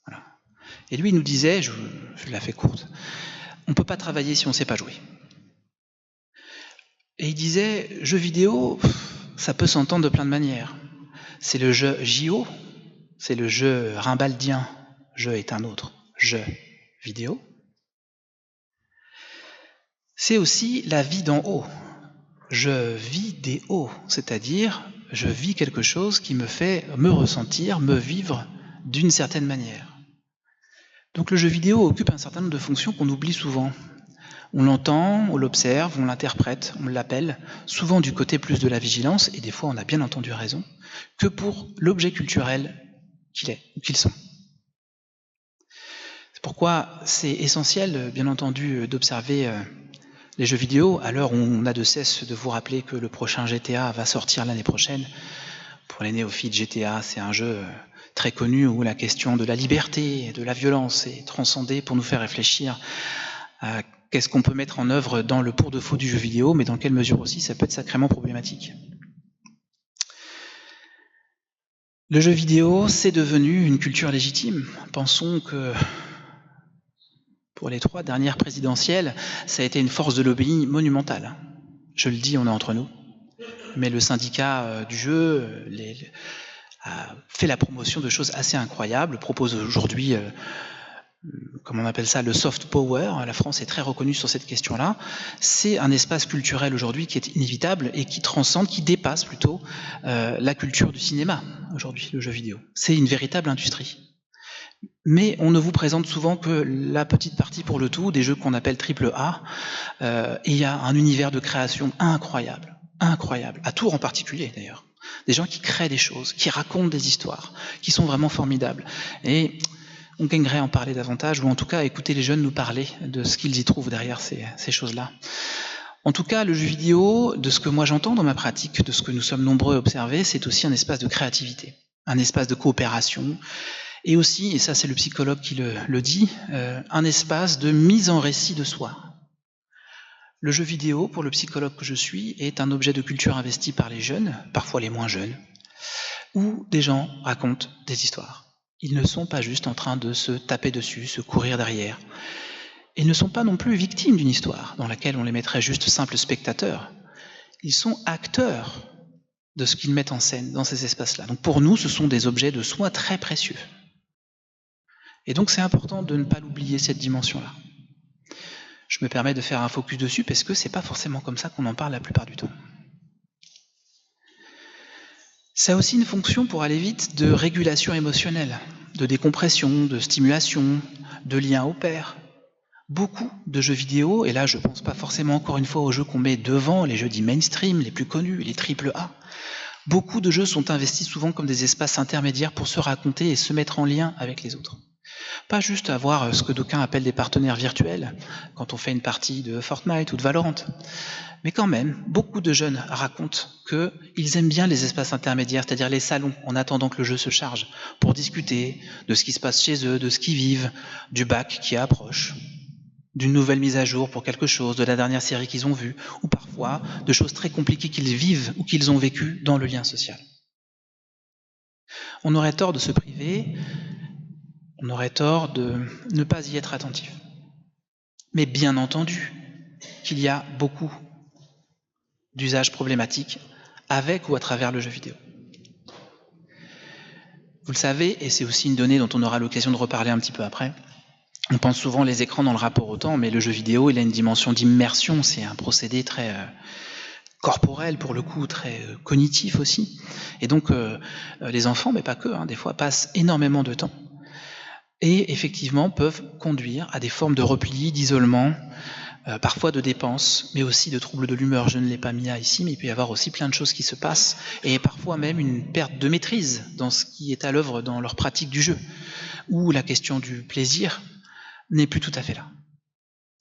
Voilà. Et lui, il nous disait, je la fais courte, on ne peut pas travailler si on ne sait pas jouer. Et il disait, jeu vidéo, ça peut s'entendre de plein de manières. C'est le jeu JO, c'est le jeu rimbaldien, jeu est un autre, jeu vidéo. C'est aussi la vie d'en haut, jeu vidéo, c'est-à-dire je vis quelque chose qui me fait me ressentir, me vivre d'une certaine manière. Donc le jeu vidéo occupe un certain nombre de fonctions qu'on oublie souvent. On l'entend, on l'observe, on l'interprète, on l'appelle, souvent du côté plus de la vigilance, et des fois on a bien entendu raison, que pour l'objet culturel qu'il est ou qu'ils sont. C'est pourquoi c'est essentiel, bien entendu, d'observer les jeux vidéo, à l'heure où on a de cesse de vous rappeler que le prochain GTA va sortir l'année prochaine. Pour les néophytes, GTA, c'est un jeu très connu où la question de la liberté et de la violence est transcendée pour nous faire réfléchir à qu'est-ce qu'on peut mettre en œuvre dans le pour-de-faux du jeu vidéo, mais dans quelle mesure aussi ça peut être sacrément problématique. Le jeu vidéo, c'est devenu une culture légitime. Pensons que pour les 3 dernières présidentielles, ça a été une force de lobby monumentale. Je le dis, on est entre nous. Mais le syndicat du jeu a fait la promotion de choses assez incroyables, propose aujourd'hui, comment on appelle ça, le soft power. La France est très reconnue sur cette question-là. C'est un espace culturel aujourd'hui qui est inévitable et qui transcende, qui dépasse plutôt la culture du cinéma aujourd'hui, le jeu vidéo. C'est une véritable industrie. Mais on ne vous présente souvent que la petite partie pour le tout, des jeux qu'on appelle AAA, et il y a un univers de création incroyable, à Tours en particulier d'ailleurs. Des gens qui créent des choses, qui racontent des histoires, qui sont vraiment formidables. Et on gagnerait à en parler davantage, ou en tout cas à écouter les jeunes nous parler de ce qu'ils y trouvent derrière ces choses-là. En tout cas, le jeu vidéo, de ce que moi j'entends dans ma pratique, de ce que nous sommes nombreux à observer, c'est aussi un espace de créativité, un espace de coopération, et aussi, et ça c'est le psychologue qui le dit, un espace de mise en récit de soi. Le jeu vidéo, pour le psychologue que je suis, est un objet de culture investi par les jeunes, parfois les moins jeunes, où des gens racontent des histoires. Ils ne sont pas juste en train de se taper dessus, se courir derrière. Ils ne sont pas non plus victimes d'une histoire dans laquelle on les mettrait juste simples spectateurs. Ils sont acteurs de ce qu'ils mettent en scène dans ces espaces-là. Donc pour nous, ce sont des objets de soins très précieux. Et donc c'est important de ne pas l'oublier, cette dimension-là. Je me permets de faire un focus dessus parce que c'est pas forcément comme ça qu'on en parle la plupart du temps. Ça a aussi une fonction, pour aller vite, de régulation émotionnelle, de décompression, de stimulation, de lien au pair. Beaucoup de jeux vidéo, et là je pense pas forcément encore une fois aux jeux qu'on met devant, les jeux dits mainstream, les plus connus, les AAA, beaucoup de jeux sont investis souvent comme des espaces intermédiaires pour se raconter et se mettre en lien avec les autres. Pas juste avoir ce que d'aucuns appellent des partenaires virtuels, quand on fait une partie de Fortnite ou de Valorant, mais quand même, beaucoup de jeunes racontent qu'ils aiment bien les espaces intermédiaires, c'est-à-dire les salons, en attendant que le jeu se charge, pour discuter de ce qui se passe chez eux, de ce qu'ils vivent, du bac qui approche, d'une nouvelle mise à jour pour quelque chose, de la dernière série qu'ils ont vue, ou parfois de choses très compliquées qu'ils vivent ou qu'ils ont vécues dans le lien social. On aurait tort de se priver, on aurait tort de ne pas y être attentif. Mais bien entendu qu'il y a beaucoup d'usages problématiques avec ou à travers le jeu vidéo. Vous le savez, et c'est aussi une donnée dont on aura l'occasion de reparler un petit peu après, on pense souvent les écrans dans le rapport au temps, mais le jeu vidéo, il a une dimension d'immersion, c'est un procédé très corporel pour le coup, très cognitif aussi. Et donc les enfants, mais pas que, des fois passent énormément de temps et effectivement peuvent conduire à des formes de repli, d'isolement, parfois de dépenses, mais aussi de troubles de l'humeur. Je ne l'ai pas mis là ici, mais il peut y avoir aussi plein de choses qui se passent, et parfois même une perte de maîtrise dans ce qui est à l'œuvre dans leur pratique du jeu, où la question du plaisir n'est plus tout à fait là.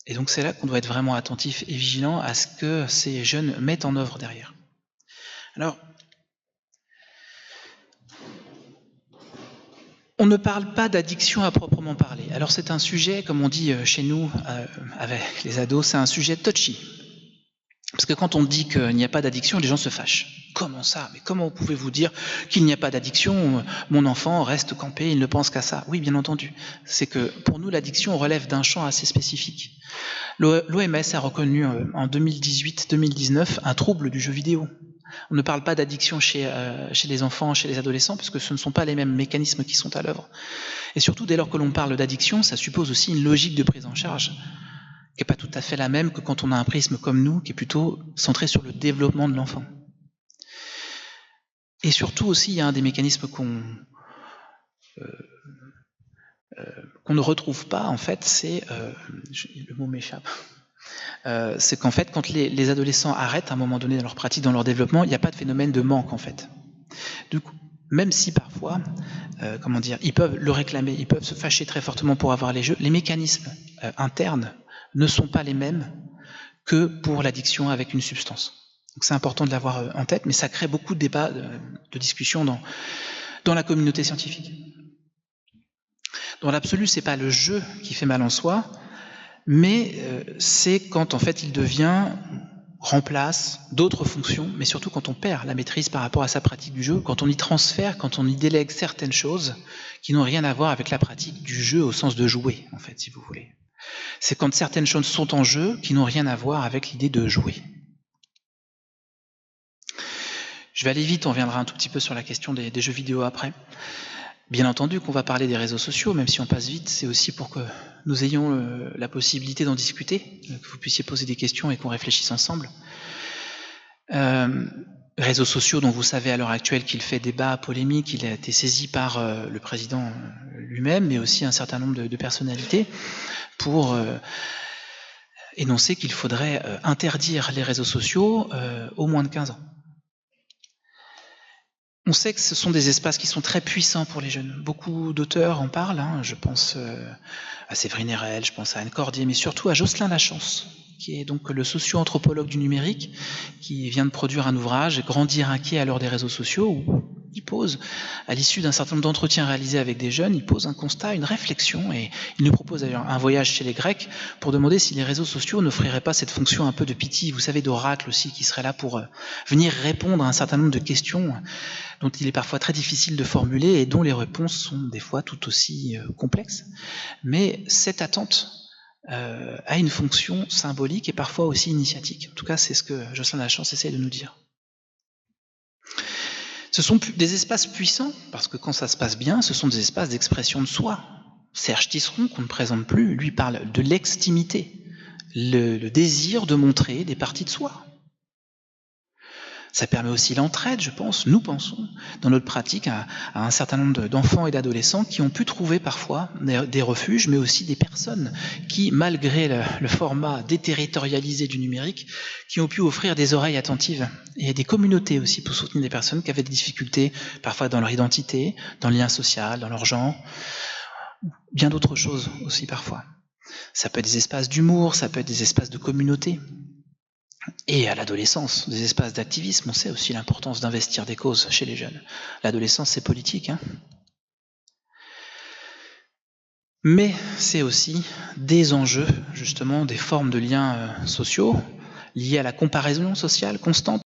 Et donc c'est là qu'on doit être vraiment attentif et vigilant à ce que ces jeunes mettent en œuvre derrière. Alors, on ne parle pas d'addiction à proprement parler. Alors c'est un sujet, comme on dit chez nous, avec les ados, c'est un sujet touchy. Parce que quand on dit qu'il n'y a pas d'addiction, les gens se fâchent. Comment ça? Mais comment pouvez-vous dire qu'il n'y a pas d'addiction? Mon enfant reste campé, il ne pense qu'à ça. Oui, bien entendu. C'est que pour nous, l'addiction relève d'un champ assez spécifique. L'OMS a reconnu en 2018-2019 un trouble du jeu vidéo. On ne parle pas d'addiction chez les enfants, chez les adolescents, parce que ce ne sont pas les mêmes mécanismes qui sont à l'œuvre. Et surtout, dès lors que l'on parle d'addiction, ça suppose aussi une logique de prise en charge, qui n'est pas tout à fait la même que quand on a un prisme comme nous, qui est plutôt centré sur le développement de l'enfant. Et surtout aussi, il y a un des mécanismes qu'on ne retrouve pas, en fait, c'est... le mot m'échappe. C'est qu'en fait, quand les adolescents arrêtent à un moment donné dans leur pratique, dans leur développement, il n'y a pas de phénomène de manque, en fait. Du coup, même si parfois, ils peuvent le réclamer, ils peuvent se fâcher très fortement pour avoir les jeux, les mécanismes internes ne sont pas les mêmes que pour l'addiction avec une substance. Donc c'est important de l'avoir en tête, mais ça crée beaucoup de débats, de discussions dans la communauté scientifique. Dans l'absolu, c'est pas le jeu qui fait mal en soi, mais c'est quand en fait il remplace d'autres fonctions, mais surtout quand on perd la maîtrise par rapport à sa pratique du jeu, quand on y transfère, quand on y délègue certaines choses qui n'ont rien à voir avec la pratique du jeu au sens de jouer, en fait, si vous voulez. C'est quand certaines choses sont en jeu qui n'ont rien à voir avec l'idée de jouer. Je vais aller vite, on reviendra un tout petit peu sur la question des jeux vidéo après. Bien entendu qu'on va parler des réseaux sociaux, même si on passe vite, c'est aussi pour que nous ayons la possibilité d'en discuter, que vous puissiez poser des questions et qu'on réfléchisse ensemble. Réseaux sociaux dont vous savez à l'heure actuelle qu'il fait débat, polémique, il a été saisi par le président lui-même, mais aussi un certain nombre de personnalités, pour énoncer qu'il faudrait interdire les réseaux sociaux aux moins de 15 ans. On sait que ce sont des espaces qui sont très puissants pour les jeunes. Beaucoup d'auteurs en parlent, je pense à Séverine Erel, je pense à Anne Cordier, mais surtout à Jocelyn Lachance, qui est donc le socio-anthropologue du numérique, qui vient de produire un ouvrage, Grandir inquiet à l'heure des réseaux sociaux, où il pose, à l'issue d'un certain nombre d'entretiens réalisés avec des jeunes, il pose un constat, une réflexion, et il nous propose d'ailleurs un voyage chez les Grecs pour demander si les réseaux sociaux n'offriraient pas cette fonction un peu de pitié, vous savez, d'oracle aussi, qui serait là pour venir répondre à un certain nombre de questions dont il est parfois très difficile de formuler et dont les réponses sont des fois tout aussi complexes. Mais cette attente a une fonction symbolique et parfois aussi initiatique. En tout cas, c'est ce que Jocelyn Lachance essaie de nous dire. Ce sont des espaces puissants, parce que quand ça se passe bien, ce sont des espaces d'expression de soi. Serge Tisseron, qu'on ne présente plus, lui parle de l'extimité, le désir de montrer des parties de soi. Ça permet aussi l'entraide, je pense, nous pensons, dans notre pratique, à un certain nombre d'enfants et d'adolescents qui ont pu trouver parfois des refuges, mais aussi des personnes qui, malgré le format déterritorialisé du numérique, qui ont pu offrir des oreilles attentives et des communautés aussi pour soutenir des personnes qui avaient des difficultés, parfois dans leur identité, dans le lien social, dans leur genre, bien d'autres choses aussi parfois. Ça peut être des espaces d'humour, ça peut être des espaces de communauté. Et à l'adolescence, des espaces d'activisme, on sait aussi l'importance d'investir des causes chez les jeunes. L'adolescence, c'est politique. Mais c'est aussi des enjeux, justement, des formes de liens sociaux liés à la comparaison sociale constante.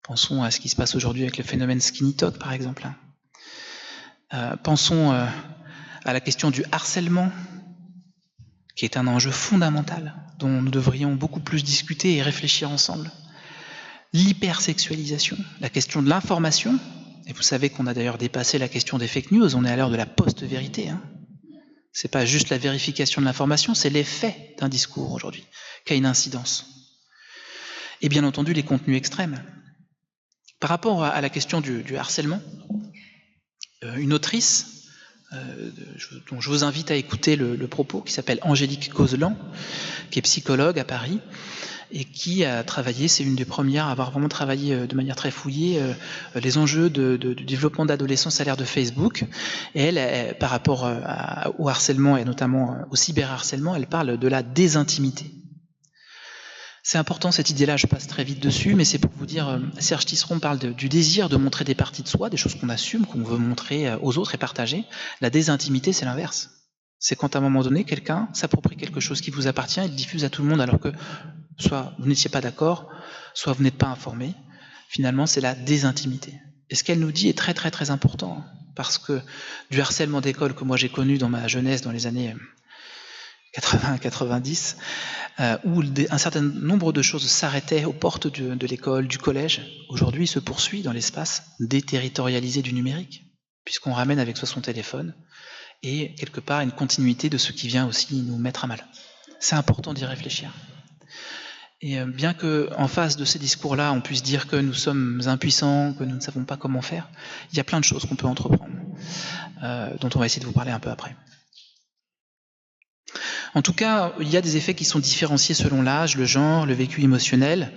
Pensons à ce qui se passe aujourd'hui avec le phénomène skinny talk, par exemple. Pensons à la question du harcèlement, qui est un enjeu fondamental, dont nous devrions beaucoup plus discuter et réfléchir ensemble. L'hypersexualisation, la question de l'information, et vous savez qu'on a d'ailleurs dépassé la question des fake news, on est à l'heure de la post-vérité. C'est pas juste la vérification de l'information, c'est l'effet d'un discours aujourd'hui, qui a une incidence. Et bien entendu, les contenus extrêmes. Par rapport à la question du harcèlement, une autrice, dont je vous invite à écouter le propos, qui s'appelle Angélique Causelan, qui est psychologue à Paris, et qui a travaillé, c'est une des premières à avoir vraiment travaillé de manière très fouillée les enjeux du développement d'adolescence à l'ère de Facebook. Et elle, par rapport au harcèlement et notamment au cyberharcèlement, elle parle de la désintimité. C'est important cette idée-là, je passe très vite dessus, mais c'est pour vous dire, Serge Tisseron parle du désir de montrer des parties de soi, des choses qu'on assume, qu'on veut montrer aux autres et partager. La désintimité, c'est l'inverse. C'est quand à un moment donné, quelqu'un s'approprie quelque chose qui vous appartient et le diffuse à tout le monde alors que soit vous n'étiez pas d'accord, soit vous n'êtes pas informé. Finalement, c'est la désintimité. Et ce qu'elle nous dit est très très très important, parce que du harcèlement d'école que moi j'ai connu dans ma jeunesse, dans les années 80-90, où un certain nombre de choses s'arrêtaient aux portes de l'école, du collège, aujourd'hui se poursuit dans l'espace déterritorialisé du numérique, puisqu'on ramène avec soi son téléphone, et quelque part une continuité de ce qui vient aussi nous mettre à mal. C'est important d'y réfléchir. Et bien qu'en face de ces discours-là, on puisse dire que nous sommes impuissants, que nous ne savons pas comment faire, il y a plein de choses qu'on peut entreprendre, dont on va essayer de vous parler un peu après. En tout cas, il y a des effets qui sont différenciés selon l'âge, le genre, le vécu émotionnel.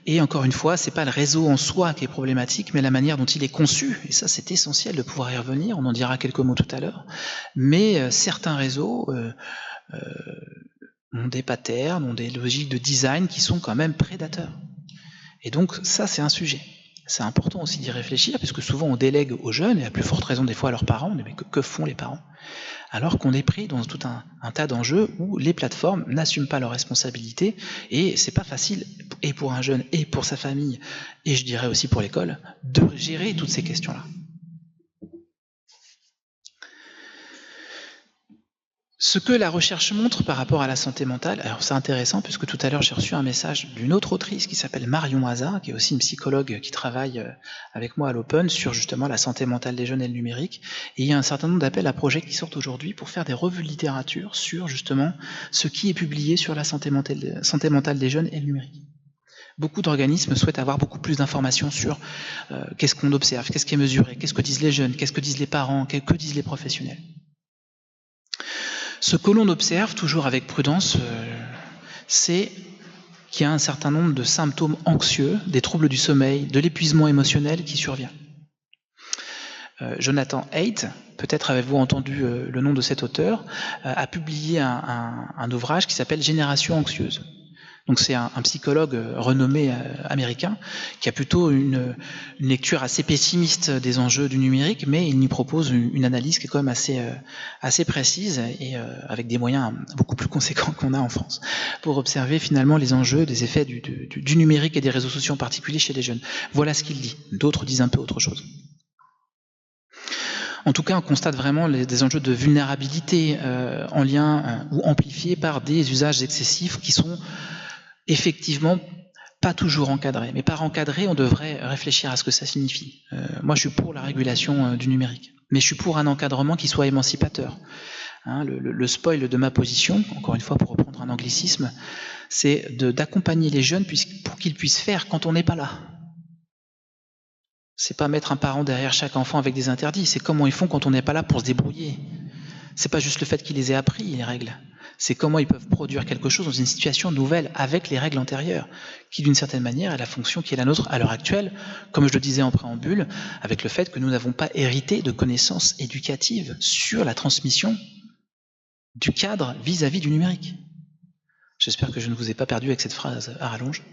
Et encore une fois, c'est pas le réseau en soi qui est problématique, mais la manière dont il est conçu. Et ça, c'est essentiel de pouvoir y revenir. On en dira quelques mots tout à l'heure. Mais certains réseaux ont des patterns, ont des logiques de design qui sont quand même prédateurs. Et donc, ça, c'est un sujet. C'est important aussi d'y réfléchir, parce que souvent on délègue aux jeunes, et à plus forte raison des fois à leurs parents, mais que font les parents? Alors qu'on est pris dans tout un tas d'enjeux où les plateformes n'assument pas leurs responsabilités, et c'est pas facile, et pour un jeune, et pour sa famille, et je dirais aussi pour l'école, de gérer toutes ces questions-là. Ce que la recherche montre par rapport à la santé mentale, alors c'est intéressant puisque tout à l'heure j'ai reçu un message d'une autre autrice qui s'appelle Marion Hazard, qui est aussi une psychologue qui travaille avec moi à l'Open sur justement la santé mentale des jeunes et le numérique. Et il y a un certain nombre d'appels à projets qui sortent aujourd'hui pour faire des revues de littérature sur justement ce qui est publié sur la santé mentale des jeunes et le numérique. Beaucoup d'organismes souhaitent avoir beaucoup plus d'informations sur qu'est-ce qu'on observe, qu'est-ce qui est mesuré, qu'est-ce que disent les jeunes, qu'est-ce que disent les parents, que disent les professionnels. Ce que l'on observe, toujours avec prudence, c'est qu'il y a un certain nombre de symptômes anxieux, des troubles du sommeil, de l'épuisement émotionnel qui survient. Jonathan Haidt, peut-être avez-vous entendu le nom de cet auteur, a publié un ouvrage qui s'appelle « Génération anxieuse ». Donc c'est un psychologue renommé américain qui a plutôt une lecture assez pessimiste des enjeux du numérique, mais il nous propose une analyse qui est quand même assez précise et avec des moyens beaucoup plus conséquents qu'on a en France pour observer finalement les enjeux, des effets du numérique et des réseaux sociaux en particulier chez les jeunes. Voilà ce qu'il dit. D'autres disent un peu autre chose. En tout cas, on constate vraiment des enjeux de vulnérabilité en lien ou amplifiés par des usages excessifs qui sont effectivement pas toujours encadré. Mais par encadré, on devrait réfléchir à ce que ça signifie. Moi, je suis pour la régulation du numérique, mais je suis pour un encadrement qui soit émancipateur. Hein, le spoil de ma position, encore une fois pour reprendre un anglicisme, c'est d'accompagner les jeunes pour qu'ils puissent faire quand on n'est pas là. C'est pas mettre un parent derrière chaque enfant avec des interdits, c'est comment ils font quand on n'est pas là pour se débrouiller. C'est pas juste le fait qu'ils les aient appris, les règles. C'est comment ils peuvent produire quelque chose dans une situation nouvelle avec les règles antérieures, qui d'une certaine manière est la fonction qui est la nôtre à l'heure actuelle, comme je le disais en préambule, avec le fait que nous n'avons pas hérité de connaissances éducatives sur la transmission du cadre vis-à-vis du numérique. J'espère que je ne vous ai pas perdu avec cette phrase à rallonge.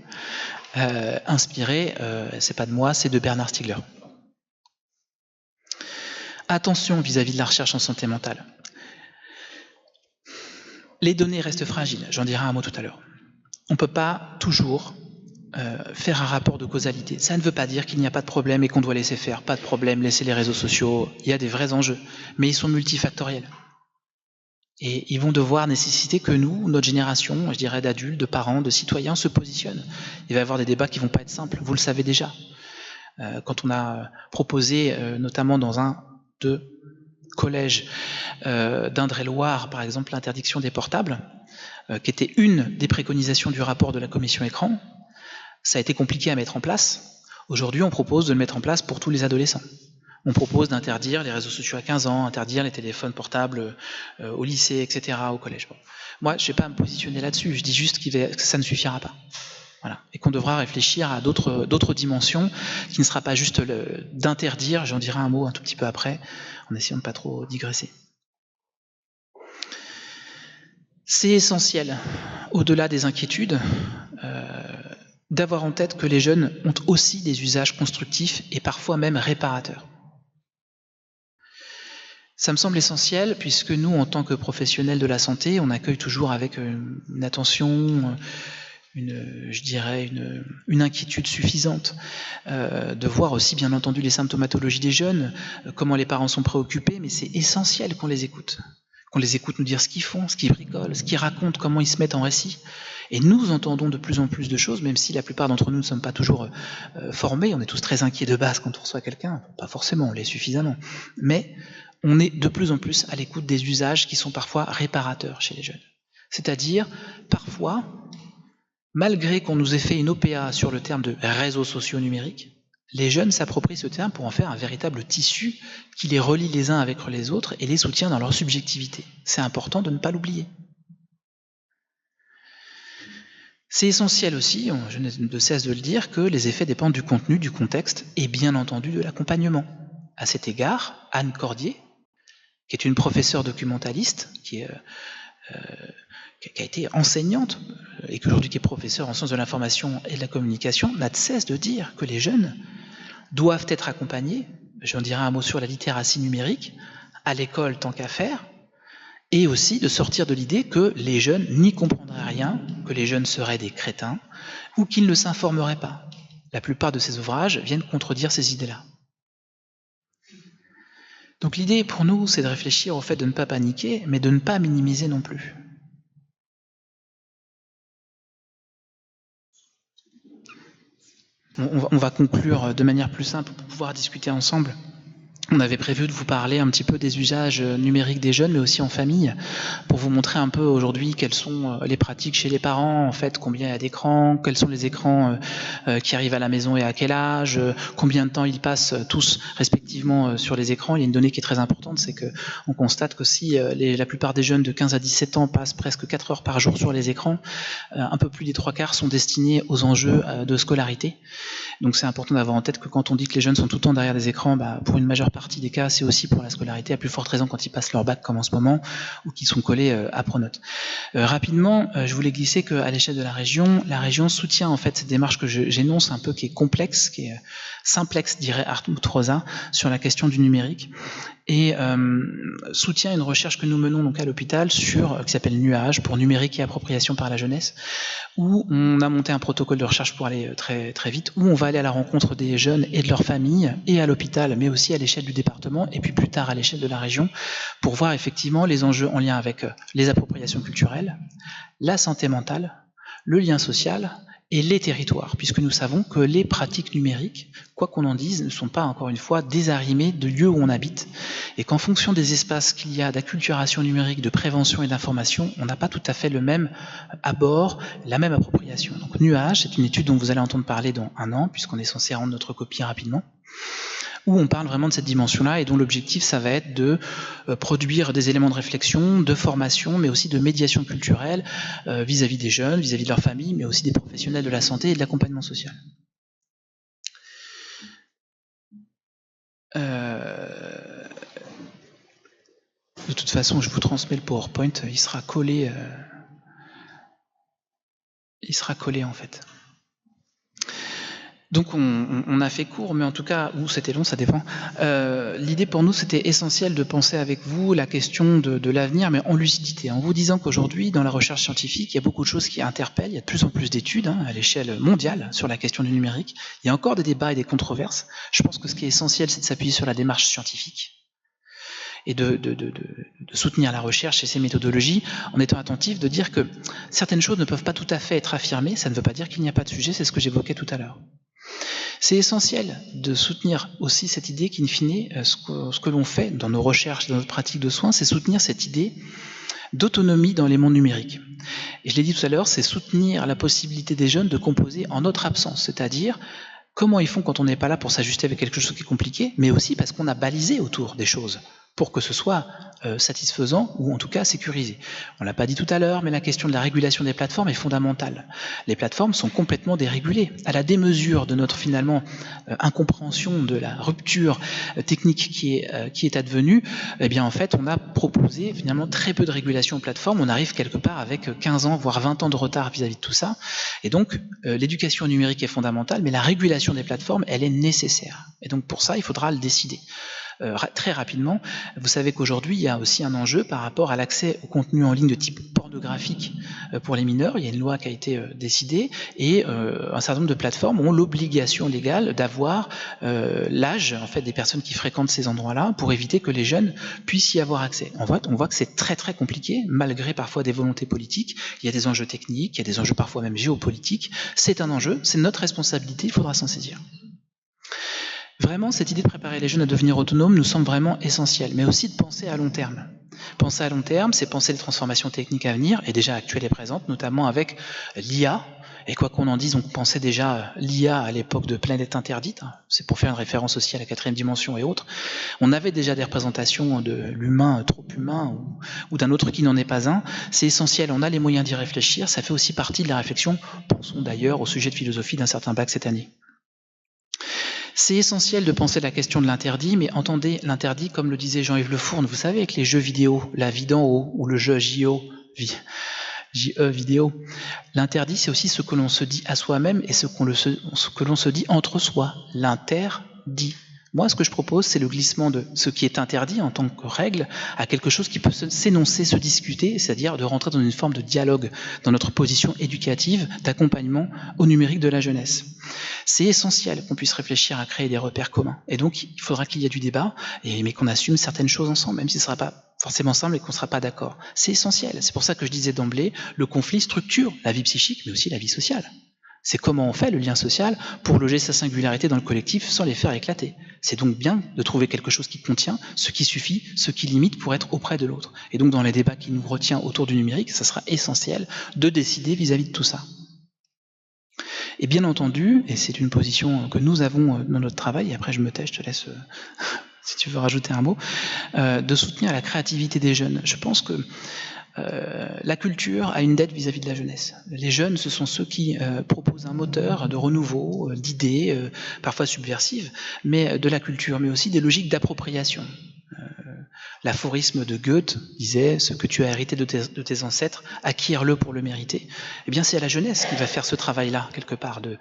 Inspirée, c'est pas de moi, c'est de Bernard Stiegler. Attention vis-à-vis de la recherche en santé mentale. Les données restent fragiles, j'en dirai un mot tout à l'heure. On ne peut pas toujours faire un rapport de causalité. Ça ne veut pas dire qu'il n'y a pas de problème et qu'on doit laisser faire. Pas de problème, laisser les réseaux sociaux. Il y a des vrais enjeux, mais ils sont multifactoriels. Et ils vont devoir nécessiter que nous, notre génération, je dirais d'adultes, de parents, de citoyens, se positionnent. Il va y avoir des débats qui ne vont pas être simples, vous le savez déjà. Quand on a proposé, notamment dans un de collège d'Indre-et-Loire, par exemple, l'interdiction des portables, qui était une des préconisations du rapport de la commission écran, ça a été compliqué à mettre en place. Aujourd'hui, on propose de le mettre en place pour tous les adolescents. On propose d'interdire les réseaux sociaux à 15 ans, interdire les téléphones portables au lycée, etc., au collège. Bon. Moi, je ne vais pas me positionner là-dessus, je dis juste que ça ne suffira pas. Voilà. Et qu'on devra réfléchir à d'autres dimensions, qui ne sera pas juste d'interdire, j'en dirai un mot un tout petit peu après, en essayant de ne pas trop digresser. C'est essentiel, au-delà des inquiétudes, d'avoir en tête que les jeunes ont aussi des usages constructifs et parfois même réparateurs. Ça me semble essentiel puisque nous, en tant que professionnels de la santé, on accueille toujours avec une attention, une inquiétude suffisante de voir aussi bien entendu les symptomatologies des jeunes, comment les parents sont préoccupés, mais c'est essentiel qu'on les écoute nous dire ce qu'ils font, ce qu'ils bricolent, ce qu'ils racontent, comment ils se mettent en récit. Et nous entendons de plus en plus de choses, même si la plupart d'entre nous ne sommes pas toujours formés, on est tous très inquiets de base quand on reçoit quelqu'un, pas forcément, on l'est suffisamment, mais on est de plus en plus à l'écoute des usages qui sont parfois réparateurs chez les jeunes. C'est-à-dire, parfois, malgré qu'on nous ait fait une OPA sur le terme de réseaux sociaux numériques, les jeunes s'approprient ce terme pour en faire un véritable tissu qui les relie les uns avec les autres et les soutient dans leur subjectivité. C'est important de ne pas l'oublier. C'est essentiel aussi, je ne cesse de le dire, que les effets dépendent du contenu, du contexte et bien entendu de l'accompagnement. À cet égard, Anne Cordier, qui est une professeure documentaliste, qui a été enseignante et qui est professeure en sciences de l'information et de la communication, n'a de cesse de dire que les jeunes doivent être accompagnés, j'en dirai un mot sur la littératie numérique, à l'école tant qu'à faire, et aussi de sortir de l'idée que les jeunes n'y comprendraient rien, que les jeunes seraient des crétins, ou qu'ils ne s'informeraient pas. La plupart de ces ouvrages viennent contredire ces idées-là. Donc l'idée pour nous, c'est de réfléchir au fait de ne pas paniquer, mais de ne pas minimiser non plus. On va conclure de manière plus simple pour pouvoir discuter ensemble. On avait prévu de vous parler un petit peu des usages numériques des jeunes, mais aussi en famille, pour vous montrer un peu aujourd'hui quelles sont les pratiques chez les parents, en fait, combien il y a d'écrans, quels sont les écrans qui arrivent à la maison et à quel âge, combien de temps ils passent tous respectivement sur les écrans. Il y a une donnée qui est très importante, c'est qu'on constate que si la plupart des jeunes de 15 à 17 ans passent presque 4 heures par jour sur les écrans, un peu plus des 3/4 sont destinés aux enjeux de scolarité. Donc c'est important d'avoir en tête que quand on dit que les jeunes sont tout le temps derrière des écrans, pour une majeure partie des cas, c'est aussi pour la scolarité, à plus forte raison quand ils passent leur bac comme en ce moment, ou qu'ils sont collés à Pronote. Rapidement, je voulais glisser qu'à l'échelle de la région soutient en fait cette démarche que j'énonce un peu, qui est complexe, qui est simplexe, dirait Hartmut Rosa, sur la question du numérique, et soutient une recherche que nous menons donc à l'hôpital qui s'appelle Nuage, pour numérique et appropriation par la jeunesse, où on a monté un protocole de recherche pour aller très, très vite, où on va aller à la rencontre des jeunes et de leurs familles, et à l'hôpital, mais aussi à l'échelle du département, et puis plus tard à l'échelle de la région, pour voir effectivement les enjeux en lien avec les appropriations culturelles, la santé mentale, le lien social, et les territoires, puisque nous savons que les pratiques numériques, quoi qu'on en dise, ne sont pas, encore une fois, désarrimées de lieux où on habite, et qu'en fonction des espaces qu'il y a d'acculturation numérique, de prévention et d'information, on n'a pas tout à fait le même abord, la même appropriation. Donc Nuage, c'est une étude dont vous allez entendre parler dans 1 an, puisqu'on est censé rendre notre copie rapidement, où on parle vraiment de cette dimension-là et dont l'objectif, ça va être de produire des éléments de réflexion, de formation, mais aussi de médiation culturelle vis-à-vis des jeunes, vis-à-vis de leurs familles, mais aussi des professionnels de la santé et de l'accompagnement social. De toute façon, je vous transmets le PowerPoint, il sera collé en fait. Donc on a fait court, mais en tout cas, ou c'était long, ça dépend. L'idée pour nous, c'était essentiel de penser avec vous la question de l'avenir, mais en lucidité, en vous disant qu'aujourd'hui, dans la recherche scientifique, il y a beaucoup de choses qui interpellent, il y a de plus en plus d'études à l'échelle mondiale sur la question du numérique. Il y a encore des débats et des controverses. Je pense que ce qui est essentiel, c'est de s'appuyer sur la démarche scientifique et de soutenir la recherche et ses méthodologies, en étant attentif, de dire que certaines choses ne peuvent pas tout à fait être affirmées. Ça ne veut pas dire qu'il n'y a pas de sujet, c'est ce que j'évoquais tout à l'heure. C'est essentiel de soutenir aussi cette idée qu'in fine, ce que l'on fait dans nos recherches, dans notre pratique de soins, c'est soutenir cette idée d'autonomie dans les mondes numériques. Et je l'ai dit tout à l'heure, c'est soutenir la possibilité des jeunes de composer en notre absence, c'est-à-dire comment ils font quand on n'est pas là pour s'ajuster avec quelque chose qui est compliqué, mais aussi parce qu'on a balisé autour des choses pour que ce soit satisfaisant ou en tout cas sécurisé. On ne l'a pas dit tout à l'heure, mais la question de la régulation des plateformes est fondamentale. Les plateformes sont complètement dérégulées, à la démesure de notre finalement incompréhension de la rupture technique qui est advenue. Eh bien en fait, on a proposé finalement très peu de régulation aux plateformes. On arrive quelque part avec 15 ans, voire 20 ans de retard vis-à-vis de tout ça. Et donc l'éducation numérique est fondamentale, mais la régulation des plateformes, elle est nécessaire. Et donc pour ça, il faudra le décider. Très rapidement, vous savez qu'aujourd'hui, il y a aussi un enjeu par rapport à l'accès au contenu en ligne de type pornographique pour les mineurs. Il y a une loi qui a été décidée et un certain nombre de plateformes ont l'obligation légale d'avoir l'âge en fait, des personnes qui fréquentent ces endroits-là pour éviter que les jeunes puissent y avoir accès. En fait, on voit que c'est très très compliqué, malgré parfois des volontés politiques. Il y a des enjeux techniques, il y a des enjeux parfois même géopolitiques. C'est un enjeu, c'est notre responsabilité, il faudra s'en saisir. Vraiment, cette idée de préparer les jeunes à devenir autonomes nous semble vraiment essentielle, mais aussi de penser à long terme. Penser à long terme, c'est penser les transformations techniques à venir, et déjà actuelles et présentes, notamment avec l'IA Et quoi qu'on en dise, on pensait déjà l'IA à l'époque de Planète Interdite, c'est pour faire une référence aussi à la 4e dimension et autres. On avait déjà des représentations de l'humain trop humain ou d'un autre qui n'en est pas un. C'est essentiel, on a les moyens d'y réfléchir, ça fait aussi partie de la réflexion, pensons d'ailleurs au sujet de philosophie d'un certain bac cette année. C'est essentiel de penser la question de l'interdit, mais entendez l'interdit comme le disait Jean-Yves Le Fourne, vous savez, avec les jeux vidéo, la vie d'en haut, ou le jeu JE vidéo. L'interdit, c'est aussi ce que l'on se dit à soi-même et ce que l'on se dit entre soi. L'interdit. Moi, ce que je propose, c'est le glissement de ce qui est interdit en tant que règle à quelque chose qui peut s'énoncer, se discuter, c'est-à-dire de rentrer dans une forme de dialogue dans notre position éducative, d'accompagnement au numérique de la jeunesse. C'est essentiel qu'on puisse réfléchir à créer des repères communs. Et donc, il faudra qu'il y ait du débat, mais qu'on assume certaines choses ensemble, même si ce ne sera pas forcément simple et qu'on ne sera pas d'accord. C'est essentiel. C'est pour ça que je disais d'emblée, le conflit structure la vie psychique, mais aussi la vie sociale. C'est comment on fait le lien social pour loger sa singularité dans le collectif sans les faire éclater. C'est donc bien de trouver quelque chose qui contient ce qui suffit, ce qui limite pour être auprès de l'autre. Et donc dans les débats qui nous retient autour du numérique, ça sera essentiel de décider vis-à-vis de tout ça. Et bien entendu, et c'est une position que nous avons dans notre travail, et après je me tais, je te laisse, si tu veux rajouter un mot, de soutenir la créativité des jeunes. Je pense que la culture a une dette vis-à-vis de la jeunesse. Les jeunes, ce sont ceux qui proposent un moteur de renouveau, d'idées, parfois subversives, mais de la culture, mais aussi des logiques d'appropriation. L'aphorisme de Goethe disait « Ce que tu as hérité de tes ancêtres, acquiers-le pour le mériter ». Eh bien, c'est à la jeunesse qui va faire ce travail-là, quelque part, de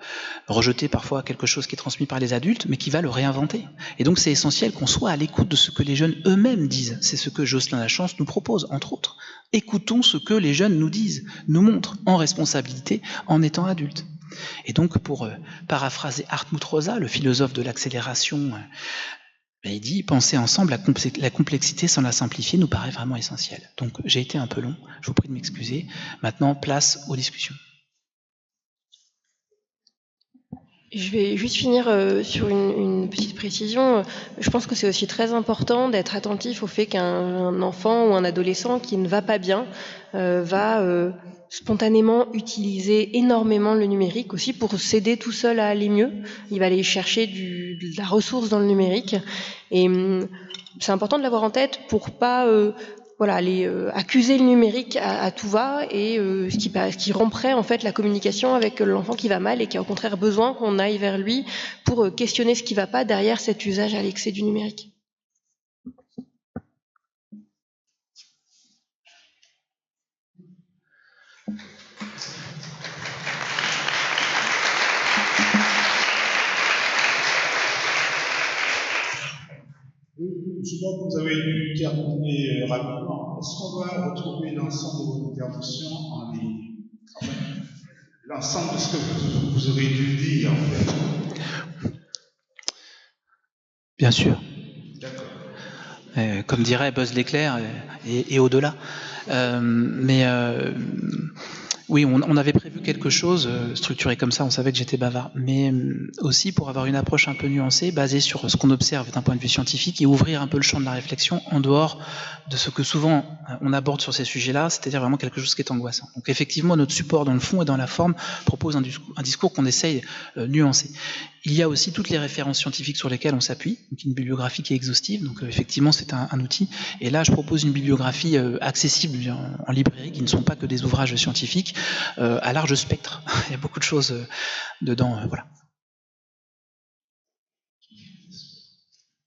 rejeter parfois quelque chose qui est transmis par les adultes, mais qui va le réinventer. Et donc, c'est essentiel qu'on soit à l'écoute de ce que les jeunes eux-mêmes disent. C'est ce que Jocelyn Lachance nous propose, entre autres. Écoutons ce que les jeunes nous disent, nous montrent en responsabilité en étant adultes. Et donc, pour paraphraser Hartmut Rosa, le philosophe de l'accélération, il dit « Penser ensemble la complexité sans la simplifier nous paraît vraiment essentiel ». Donc j'ai été un peu long, je vous prie de m'excuser. Maintenant, place aux discussions. Je vais juste finir sur une petite précision. Je pense que c'est aussi très important d'être attentif au fait qu'un enfant ou un adolescent qui ne va pas bien va spontanément utiliser énormément le numérique aussi pour s'aider tout seul à aller mieux. Il va aller chercher de la ressource dans le numérique. Et c'est important de l'avoir en tête pour pas aller accuser le numérique à tout va et ce qui romprait en fait la communication avec l'enfant qui va mal et qui a au contraire besoin qu'on aille vers lui pour questionner ce qui va pas derrière cet usage à l'excès du numérique. Je vois que vous avez dû terminer rapidement. Est-ce qu'on va retrouver l'ensemble de vos interventions en ligne? Enfin, l'ensemble de ce que vous aurez dû dire, en fait. Bien sûr. D'accord. Comme dirait Buzz l'éclair, et au-delà. Oui, on avait prévu quelque chose structuré comme ça, on savait que j'étais bavard, mais aussi pour avoir une approche un peu nuancée, basée sur ce qu'on observe d'un point de vue scientifique et ouvrir un peu le champ de la réflexion en dehors de ce que souvent on aborde sur ces sujets-là, c'est-à-dire vraiment quelque chose qui est angoissant. Donc effectivement, notre support dans le fond et dans la forme propose un discours qu'on essaye nuancer. Il y a aussi toutes les références scientifiques sur lesquelles on s'appuie, donc une bibliographie qui est exhaustive, donc effectivement c'est un outil. Et là, je propose une bibliographie accessible en librairie, qui ne sont pas que des ouvrages scientifiques, à large spectre. Il y a beaucoup de choses dedans, voilà.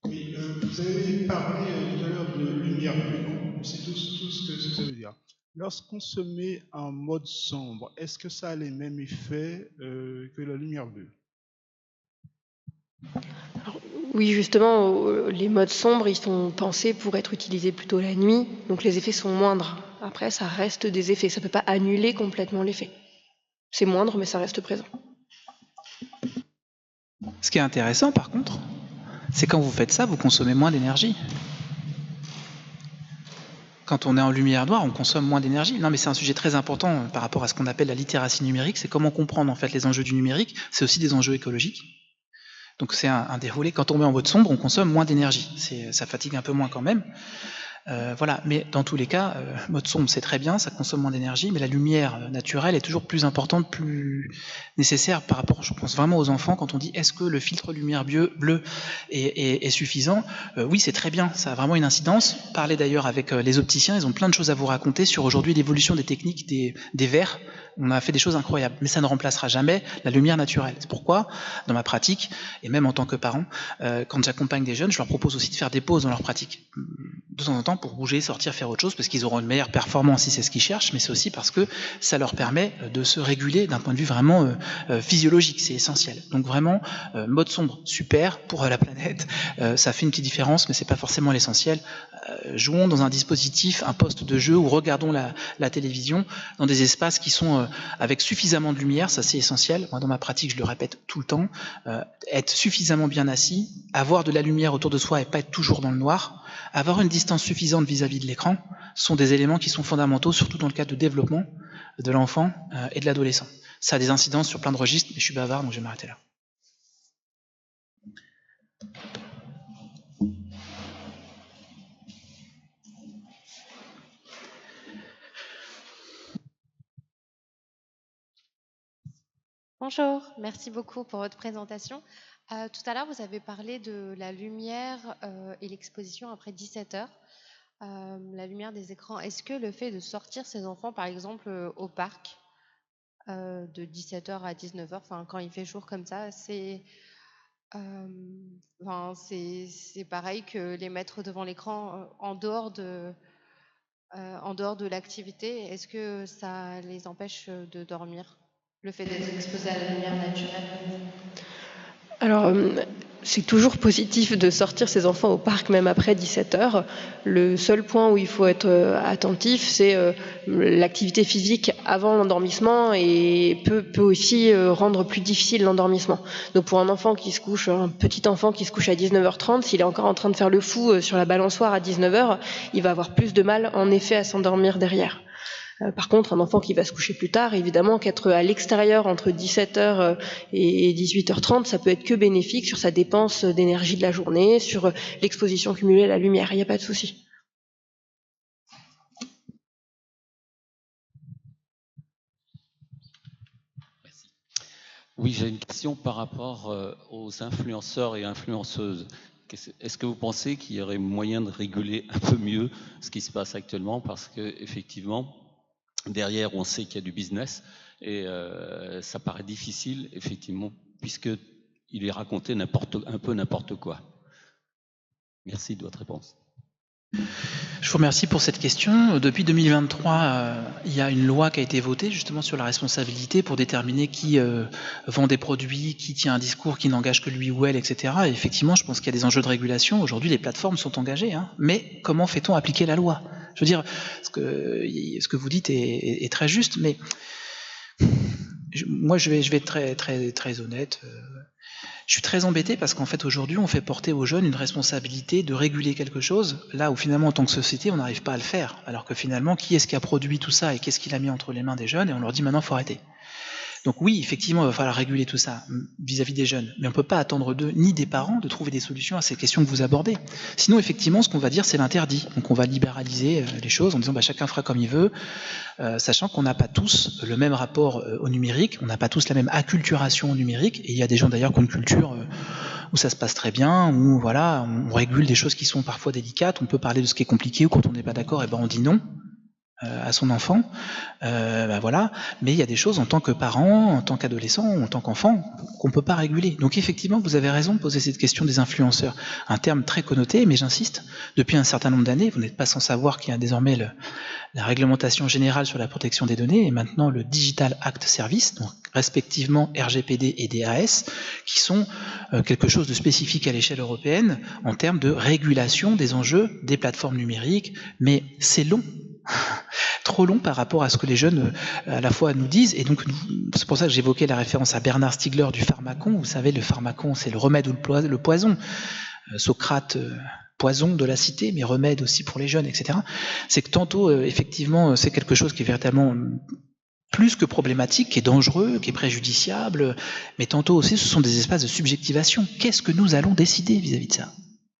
Oui, vous avez parlé tout à l'heure de lumière bleue, c'est tout ce que ça veut dire. Lorsqu'on se met en mode sombre, est-ce que ça a les mêmes effets que la lumière bleue? Oui, justement, les modes sombres, ils sont pensés pour être utilisés plutôt la nuit, donc les effets sont moindres. Après, ça reste des effets, ça ne peut pas annuler complètement l'effet. C'est moindre, mais ça reste présent. Ce qui est intéressant, par contre, c'est quand vous faites ça, vous consommez moins d'énergie. Quand on est en lumière noire, on consomme moins d'énergie. Non, mais c'est un sujet très important par rapport à ce qu'on appelle la littératie numérique, c'est comment comprendre en fait les enjeux du numérique, c'est aussi des enjeux écologiques. Donc c'est un déroulé. Quand on met en mode sombre, on consomme moins d'énergie. Ça fatigue un peu moins quand même. Voilà, mais dans tous les cas, mode sombre c'est très bien, ça consomme moins d'énergie, mais la lumière naturelle est toujours plus importante, plus nécessaire par rapport, je pense vraiment aux enfants, quand on dit est-ce que le filtre lumière bleue est suffisant? Oui, c'est très bien, ça a vraiment une incidence. Parlez d'ailleurs avec les opticiens, ils ont plein de choses à vous raconter sur aujourd'hui l'évolution des techniques des verres. On a fait des choses incroyables, mais ça ne remplacera jamais la lumière naturelle. C'est pourquoi, dans ma pratique, et même en tant que parent, quand j'accompagne des jeunes, je leur propose aussi de faire des pauses dans leur pratique. De temps en temps pour bouger, sortir, faire autre chose, parce qu'ils auront une meilleure performance si c'est ce qu'ils cherchent, mais c'est aussi parce que ça leur permet de se réguler d'un point de vue vraiment physiologique, c'est essentiel. Donc vraiment, mode sombre, super pour la planète, ça fait une petite différence, mais c'est pas forcément l'essentiel. Jouons dans un dispositif, un poste de jeu, ou regardons la télévision dans des espaces qui sont avec suffisamment de lumière, ça c'est essentiel. Moi dans ma pratique, je le répète tout le temps, être suffisamment bien assis, avoir de la lumière autour de soi et pas être toujours dans le noir, avoir une distance suffisante vis-à-vis de l'écran, sont des éléments qui sont fondamentaux, surtout dans le cadre de développement de l'enfant et de l'adolescent. Ça a des incidences sur plein de registres, mais je suis bavard, donc je vais m'arrêter là. Bonjour, merci beaucoup pour votre présentation. Tout à l'heure, vous avez parlé de la lumière et l'exposition après 17 heures, la lumière des écrans. Est-ce que le fait de sortir ses enfants, par exemple, au parc, de 17 heures à 19 heures, enfin, quand il fait jour comme ça, c'est pareil que les mettre devant l'écran en dehors de l'activité? Est-ce que ça les empêche de dormir, le fait d'être exposé à la lumière naturelle? Alors, c'est toujours positif de sortir ses enfants au parc même après 17 heures. Le seul point où il faut être attentif, c'est l'activité physique avant l'endormissement et peut aussi rendre plus difficile l'endormissement. Donc pour un enfant qui se couche, un petit enfant qui se couche à 19h30, s'il est encore en train de faire le fou sur la balançoire à 19h, il va avoir plus de mal en effet à s'endormir derrière. Par contre, un enfant qui va se coucher plus tard, évidemment qu'être à l'extérieur entre 17h et 18h30, ça peut être que bénéfique sur sa dépense d'énergie de la journée, sur l'exposition cumulée à la lumière, il n'y a pas de souci. Merci. Oui, j'ai une question par rapport aux influenceurs et influenceuses. Est-ce que vous pensez qu'il y aurait moyen de réguler un peu mieux ce qui se passe actuellement? Parce qu'effectivement, derrière, on sait qu'il y a du business et ça paraît difficile, effectivement, puisqu'il est raconté un peu n'importe quoi. Merci de votre réponse. Je vous remercie pour cette question. Depuis 2023, il y a une loi qui a été votée justement sur la responsabilité pour déterminer qui vend des produits, qui tient un discours qui n'engage que lui ou elle, etc. Et effectivement, je pense qu'il y a des enjeux de régulation. Aujourd'hui, les plateformes sont engagées, hein. Mais comment fait-on appliquer la loi? Je veux dire, ce que vous dites est très juste, mais moi, je vais être très honnête. Je suis très embêté parce qu'en fait aujourd'hui on fait porter aux jeunes une responsabilité de réguler quelque chose, là où finalement en tant que société on n'arrive pas à le faire, alors que finalement qui est-ce qui a produit tout ça et qu'est-ce qu'il a mis entre les mains des jeunes, et on leur dit maintenant il faut arrêter. Donc oui, effectivement, il va falloir réguler tout ça vis-à-vis des jeunes, mais on ne peut pas attendre d'eux ni des parents de trouver des solutions à ces questions que vous abordez. Sinon, effectivement, ce qu'on va dire, c'est l'interdit. Donc on va libéraliser les choses en disant chacun fera comme il veut, sachant qu'on n'a pas tous le même rapport au numérique, on n'a pas tous la même acculturation au numérique, et il y a des gens d'ailleurs qui ont une culture où ça se passe très bien, où voilà, on régule des choses qui sont parfois délicates, on peut parler de ce qui est compliqué, ou quand on n'est pas d'accord, et on dit non à son enfant, voilà. Mais il y a des choses en tant que parent, en tant qu'adolescent, en tant qu'enfant, qu'on ne peut pas réguler. Donc effectivement, vous avez raison de poser cette question des influenceurs. Un terme très connoté, mais j'insiste, depuis un certain nombre d'années, vous n'êtes pas sans savoir qu'il y a désormais la réglementation générale sur la protection des données, et maintenant le Digital Act Service, donc respectivement RGPD et DAS, qui sont quelque chose de spécifique à l'échelle européenne en termes de régulation des enjeux des plateformes numériques, mais c'est long. Trop long par rapport à ce que les jeunes à la fois nous disent, et donc c'est pour ça que j'évoquais la référence à Bernard Stiegler du pharmacon. Vous savez, le pharmacon c'est le remède ou le poison. Socrate, poison de la cité, mais remède aussi pour les jeunes, etc. C'est que tantôt effectivement c'est quelque chose qui est véritablement plus que problématique, qui est dangereux, qui est préjudiciable, mais tantôt aussi ce sont des espaces de subjectivation. Qu'est-ce que nous allons décider vis-à-vis de ça?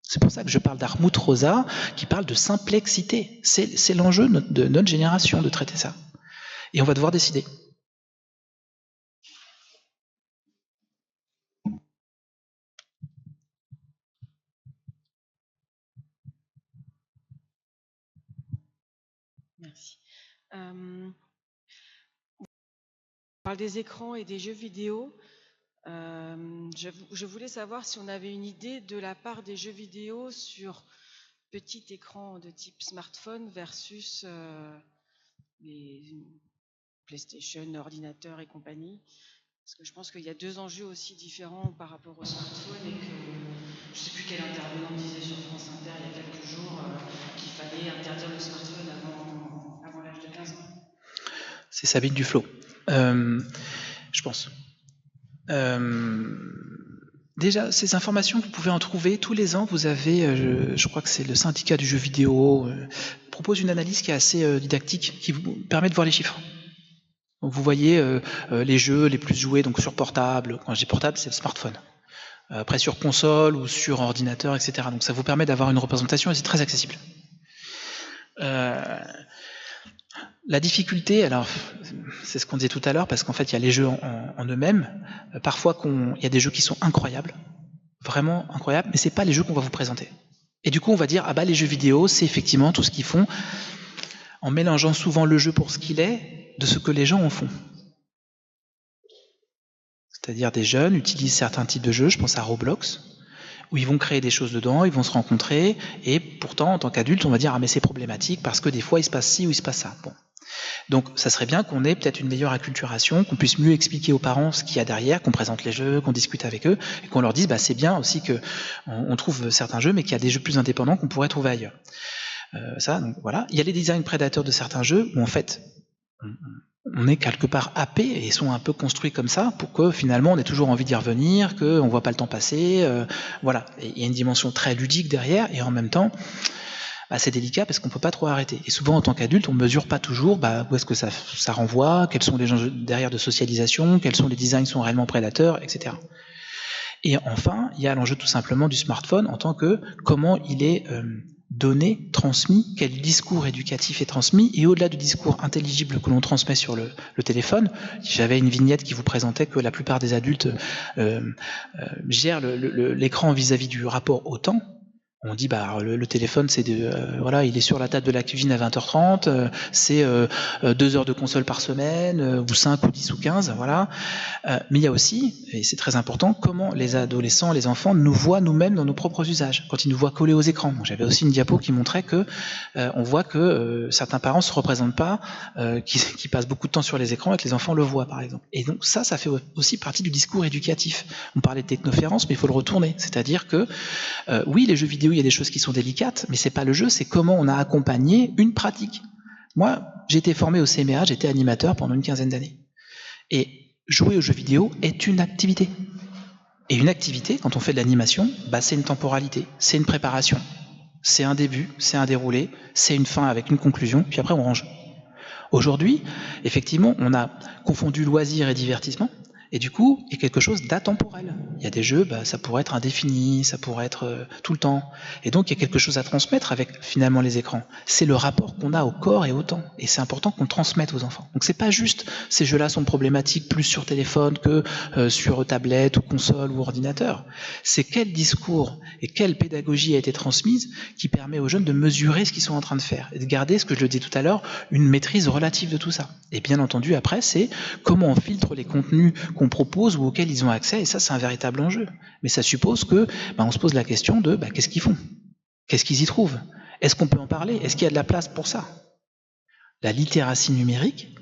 C'est pour ça que je parle d'Armut Rosa, qui parle de simplexité. C'est l'enjeu de notre génération de traiter ça. Et on va devoir décider. Merci. On parle des écrans et des jeux vidéo. Je voulais savoir si on avait une idée de la part des jeux vidéo sur petit écran de type smartphone versus les PlayStation, ordinateurs et compagnie. Parce que je pense qu'il y a deux enjeux aussi différents par rapport au smartphone et que je ne sais plus quel intervenant disait sur France Inter il y a quelques jours qu'il fallait interdire le smartphone avant l'âge de 15 ans. C'est Sabine Duflo. Je pense. Déjà, ces informations, vous pouvez en trouver tous les ans. Vous avez, je crois que c'est le syndicat du jeu vidéo, propose une analyse qui est assez didactique, qui vous permet de voir les chiffres. Donc vous voyez les jeux les plus joués donc sur portable. Quand je dis portable, c'est le smartphone. Après sur console ou sur ordinateur, etc. Donc ça vous permet d'avoir une représentation et c'est très accessible. La difficulté, alors c'est ce qu'on disait tout à l'heure, parce qu'en fait il y a les jeux en eux-mêmes. Parfois il y a des jeux qui sont incroyables, vraiment incroyables, mais c'est pas les jeux qu'on va vous présenter. Et du coup on va dire ah bah les jeux vidéo c'est effectivement tout ce qu'ils font, en mélangeant souvent le jeu pour ce qu'il est de ce que les gens en font. C'est-à-dire des jeunes utilisent certains types de jeux, je pense à Roblox, où ils vont créer des choses dedans, ils vont se rencontrer, et pourtant en tant qu'adulte on va dire ah mais c'est problématique parce que des fois il se passe ci ou il se passe ça. Bon. Donc ça serait bien qu'on ait peut-être une meilleure acculturation, qu'on puisse mieux expliquer aux parents ce qu'il y a derrière, qu'on présente les jeux, qu'on discute avec eux, et qu'on leur dise bah c'est bien aussi qu'on trouve certains jeux, mais qu'il y a des jeux plus indépendants qu'on pourrait trouver ailleurs. Donc voilà. Il y a les designs prédateurs de certains jeux où en fait on est quelque part happé et ils sont un peu construits comme ça pour que finalement on ait toujours envie d'y revenir, qu'on ne voit pas le temps passer. Voilà. Et il y a une dimension très ludique derrière et en même temps bah, c'est délicat parce qu'on ne peut pas trop arrêter. Et souvent en tant qu'adulte on ne mesure pas toujours où est-ce que ça renvoie, quels sont les enjeux derrière de socialisation, quels sont les designs qui sont réellement prédateurs, etc. Et enfin il y a l'enjeu tout simplement du smartphone en tant que comment il est donné, transmis, quel discours éducatif est transmis, et au-delà du discours intelligible que l'on transmet sur le téléphone, j'avais une vignette qui vous présentait que la plupart des adultes gèrent l'écran vis-à-vis du rapport au temps. On dit bah le téléphone c'est voilà, il est sur la table de la cuisine à 20h30, c'est 2 heures de console par semaine, ou 5 ou 10 ou 15, voilà. Mais il y a aussi, et c'est très important, comment les adolescents, les enfants nous voient nous-mêmes dans nos propres usages, quand ils nous voient collés aux écrans. Donc, j'avais aussi une diapo qui montrait que on voit que certains parents se représentent pas, qui passent beaucoup de temps sur les écrans et que les enfants le voient par exemple. Et donc ça fait aussi partie du discours éducatif. On parlait de technoférence, mais il faut le retourner. C'est-à-dire que oui, les jeux vidéo, il y a des choses qui sont délicates, mais c'est pas le jeu, c'est comment on a accompagné une pratique. Moi, j'ai été formé au CMA, j'étais animateur pendant une 15aine d'années. Et jouer aux jeux vidéo est une activité. Et une activité, quand on fait de l'animation, bah, c'est une temporalité, c'est une préparation. C'est un début, c'est un déroulé, c'est une fin avec une conclusion, puis après on range. Aujourd'hui, effectivement, on a confondu loisir et divertissement, et du coup, il y a quelque chose d'atemporel. Il y a des jeux, bah, ça pourrait être indéfini, ça pourrait être tout le temps. Et donc, il y a quelque chose à transmettre avec, finalement, les écrans. C'est le rapport qu'on a au corps et au temps. Et c'est important qu'on le transmette aux enfants. Donc, c'est pas juste, ces jeux-là sont problématiques plus sur téléphone que sur tablette ou console ou ordinateur. C'est quel discours et quelle pédagogie a été transmise qui permet aux jeunes de mesurer ce qu'ils sont en train de faire et de garder, ce que je le dis tout à l'heure, une maîtrise relative de tout ça. Et bien entendu, après, c'est comment on filtre les contenus qu'on propose ou auxquels ils ont accès, et ça c'est un véritable enjeu. Mais ça suppose que on se pose la question de qu'est-ce qu'ils font, qu'est-ce qu'ils y trouvent, est-ce qu'on peut en parler, est-ce qu'il y a de la place pour ça. La littératie numérique,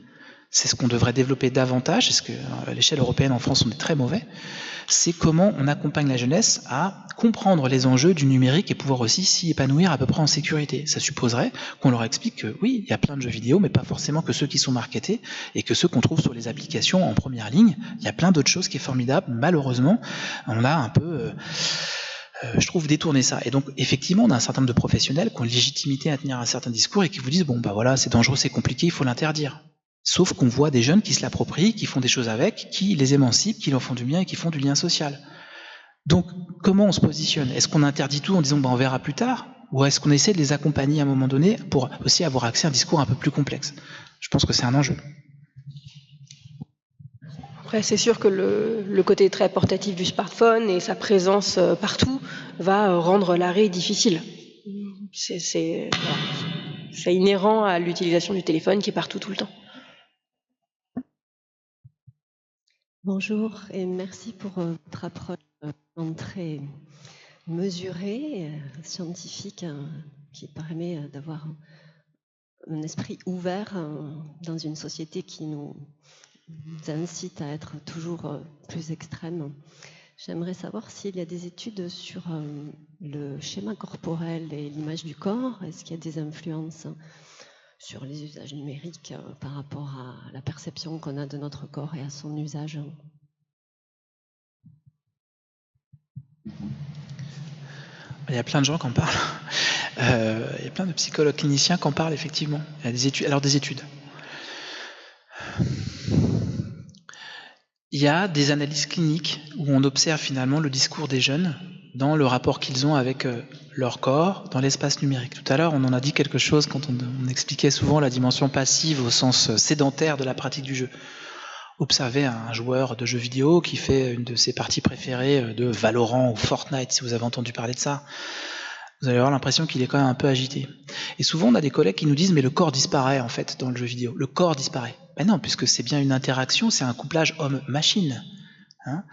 c'est ce qu'on devrait développer davantage, parce qu'à l'échelle européenne en France on est très mauvais, c'est comment on accompagne la jeunesse à comprendre les enjeux du numérique et pouvoir aussi s'y épanouir à peu près en sécurité. Ça supposerait qu'on leur explique que oui, il y a plein de jeux vidéo, mais pas forcément que ceux qui sont marketés, et que ceux qu'on trouve sur les applications en première ligne. Il y a plein d'autres choses qui est formidable. Malheureusement, on a un peu... je trouve détourner ça. Et donc, effectivement, on a un certain nombre de professionnels qui ont une légitimité à tenir un certain discours et qui vous disent, bon, bah voilà, c'est dangereux, c'est compliqué, il faut l'interdire. Sauf qu'on voit des jeunes qui se l'approprient, qui font des choses avec, qui les émancipent, qui leur font du bien et qui font du lien social. Donc, comment on se positionne? Est-ce qu'on interdit tout en disant on verra plus tard? Ou est-ce qu'on essaie de les accompagner à un moment donné pour aussi avoir accès à un discours un peu plus complexe? Je pense que c'est un enjeu. Après, c'est sûr que le côté très portatif du smartphone et sa présence partout va rendre l'arrêt difficile. C'est inhérent à l'utilisation du téléphone qui est partout tout le temps. Bonjour et merci pour votre approche très mesurée, scientifique, qui permet d'avoir un esprit ouvert dans une société qui nous incite à être toujours plus extrême. J'aimerais savoir s'il y a des études sur le schéma corporel et l'image du corps. Est-ce qu'il y a des influences sur les usages numériques par rapport à la perception qu'on a de notre corps et à son usage? Il y a plein de gens qui en parlent. Il y a plein de psychologues cliniciens qui en parlent, effectivement. Il y a des études. Alors, des études. Il y a des analyses cliniques où on observe finalement le discours des jeunes dans le rapport qu'ils ont avec leur corps dans l'espace numérique. Tout à l'heure, on en a dit quelque chose quand on expliquait souvent la dimension passive au sens sédentaire de la pratique du jeu. Observez un joueur de jeux vidéo qui fait une de ses parties préférées de Valorant ou Fortnite, si vous avez entendu parler de ça. Vous allez avoir l'impression qu'il est quand même un peu agité. Et souvent, on a des collègues qui nous disent « mais le corps disparaît en fait dans le jeu vidéo. Le corps disparaît. » Ben non, puisque c'est bien une interaction, c'est un couplage homme-machine. Hein,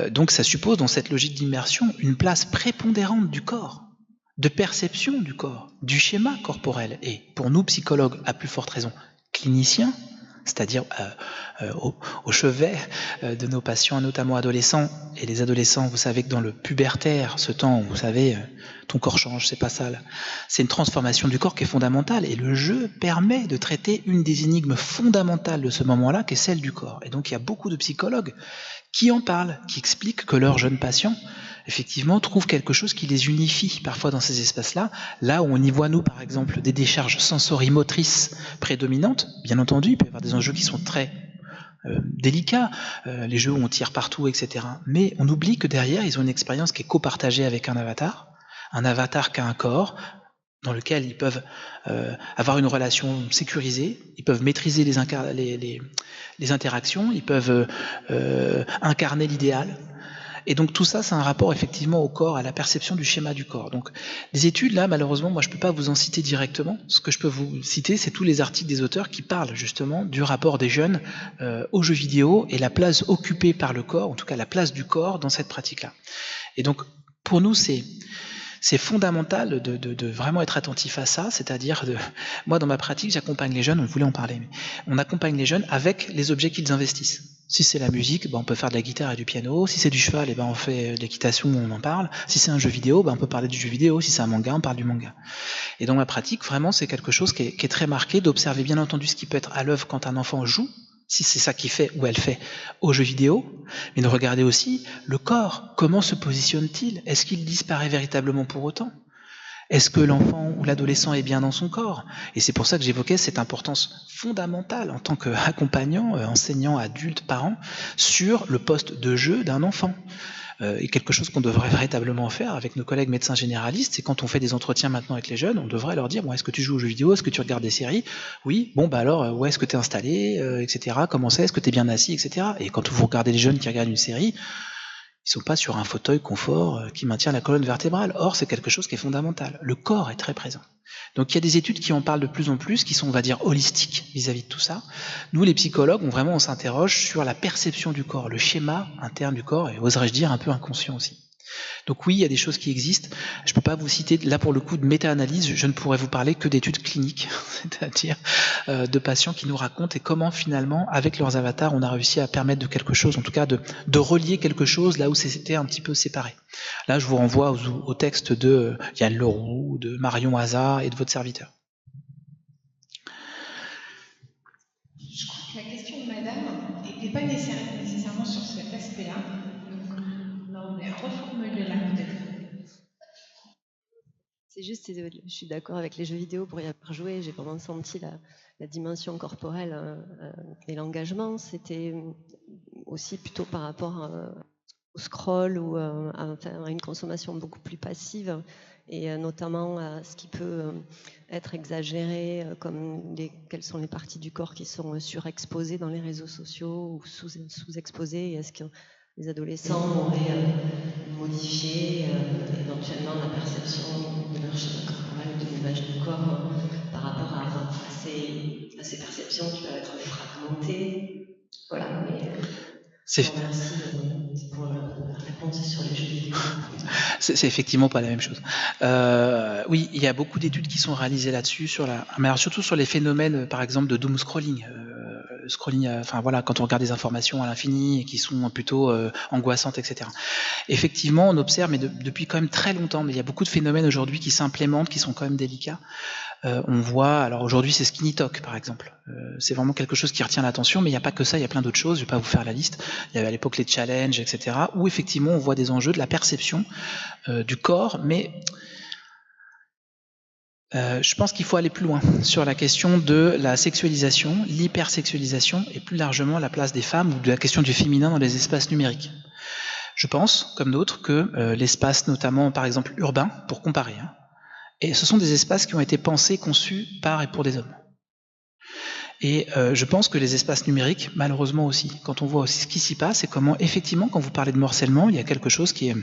donc ça suppose, dans cette logique d'immersion, une place prépondérante du corps, de perception du corps, du schéma corporel. Et pour nous, psychologues, à plus forte raison, cliniciens, c'est-à-dire au chevet de nos patients, notamment adolescents. Et les adolescents, vous savez que dans le pubertaire, ce temps où, vous savez, ton corps change, c'est pas ça. C'est une transformation du corps qui est fondamentale. Et le jeu permet de traiter une des énigmes fondamentales de ce moment-là, qui est celle du corps. Et donc, il y a beaucoup de psychologues qui en parlent, qui expliquent que leurs jeunes patients, effectivement, trouvent quelque chose qui les unifie parfois dans ces espaces-là, là où on y voit, nous, par exemple, des décharges sensorimotrices prédominantes. Bien entendu, il peut y avoir des enjeux qui sont très délicats, les jeux où on tire partout, etc. Mais on oublie que derrière, ils ont une expérience qui est copartagée avec un avatar qui a un corps, dans lequel ils peuvent avoir une relation sécurisée, ils peuvent maîtriser les interactions, ils peuvent incarner l'idéal. Et donc tout ça, c'est un rapport effectivement au corps, à la perception du schéma du corps. Donc les études, là, malheureusement, moi je ne peux pas vous en citer directement. Ce que je peux vous citer, c'est tous les articles des auteurs qui parlent justement du rapport des jeunes aux jeux vidéo et la place occupée par le corps, en tout cas la place du corps dans cette pratique-là. Et donc pour nous, c'est fondamental de vraiment être attentif à ça, c'est-à-dire, moi dans ma pratique, j'accompagne les jeunes, on voulait en parler, mais on accompagne les jeunes avec les objets qu'ils investissent. Si c'est la musique, on peut faire de la guitare et du piano. Si c'est du cheval, on fait de l'équitation, on en parle. Si c'est un jeu vidéo, on peut parler du jeu vidéo. Si c'est un manga, on parle du manga. Et dans ma pratique, vraiment, c'est quelque chose qui est très marqué, d'observer bien entendu ce qui peut être à l'œuvre quand un enfant joue, si c'est ça qu'il fait ou elle fait aux jeux vidéo, mais de regarder aussi le corps. Comment se positionne-t-il? Est-ce qu'il disparaît véritablement pour autant? Est-ce que l'enfant ou l'adolescent est bien dans son corps? Et c'est pour ça que j'évoquais cette importance fondamentale en tant qu'accompagnant, enseignant, adulte, parent, sur le poste de jeu d'un enfant. Et quelque chose qu'on devrait véritablement faire avec nos collègues médecins généralistes, c'est quand on fait des entretiens maintenant avec les jeunes, on devrait leur dire, est-ce que tu joues aux jeux vidéo? Est-ce que tu regardes des séries? Oui, alors, où est-ce que tu es installé, etc. Comment c'est? Est-ce que tu es bien assis, etc. Et quand vous regardez les jeunes qui regardent une série, ils sont pas sur un fauteuil confort qui maintient la colonne vertébrale. Or, c'est quelque chose qui est fondamental. Le corps est très présent. Donc, il y a des études qui en parlent de plus en plus, qui sont, on va dire, holistiques vis-à-vis de tout ça. Nous, les psychologues, on s'interroge sur la perception du corps, le schéma interne du corps, et oserais-je dire un peu inconscient aussi. Donc oui, il y a des choses qui existent. Je ne peux pas vous citer, là pour le coup, de méta-analyse, je ne pourrais vous parler que d'études cliniques, c'est-à-dire de patients qui nous racontent et comment finalement, avec leurs avatars, on a réussi à permettre de quelque chose, en tout cas de relier quelque chose là où c'était un petit peu séparé. Là, je vous renvoie au texte de Yann Leroux, de Marion Hazard et de votre serviteur. Je crois que la question de madame n'était pas nécessairement sur cet aspect-là. Reformulez-la peut-être. C'est juste, je suis d'accord avec les jeux vidéo pour y avoir joué, j'ai vraiment senti la dimension corporelle et l'engagement. C'était aussi plutôt par rapport scroll ou à une consommation beaucoup plus passive, et notamment à ce qui peut être exagéré, comme quelles sont les parties du corps qui sont surexposées dans les réseaux sociaux ou sous-exposées, et est-ce que les adolescents auraient modifié éventuellement la perception de leur schéma corporel, de l'image du corps par rapport à ces perceptions qui peuvent être fragmentées. Voilà, mais merci pour la réponse sur les jeux vidéo. C'est effectivement pas la même chose. Oui, il y a beaucoup d'études qui sont réalisées là-dessus, mais alors surtout sur les phénomènes, par exemple, de doom scrolling. Enfin voilà, quand on regarde des informations à l'infini et qui sont plutôt angoissantes, etc. Effectivement, on observe, mais depuis quand même très longtemps, mais il y a beaucoup de phénomènes aujourd'hui qui s'implémentent, qui sont quand même délicats. On voit, alors aujourd'hui c'est Skinny Talk par exemple, c'est vraiment quelque chose qui retient l'attention, mais il n'y a pas que ça, il y a plein d'autres choses, je ne vais pas vous faire la liste. Il y avait à l'époque les challenges, etc., où effectivement on voit des enjeux de la perception du corps, mais je pense qu'il faut aller plus loin sur la question de la sexualisation, l'hypersexualisation, et plus largement la place des femmes, ou de la question du féminin dans les espaces numériques. Je pense, comme d'autres, que l'espace notamment par exemple urbain, pour comparer, et ce sont des espaces qui ont été pensés, conçus par et pour des hommes. Et je pense que les espaces numériques, malheureusement aussi, quand on voit aussi ce qui s'y passe et comment, effectivement, quand vous parlez de morcellement, il y a quelque chose qui est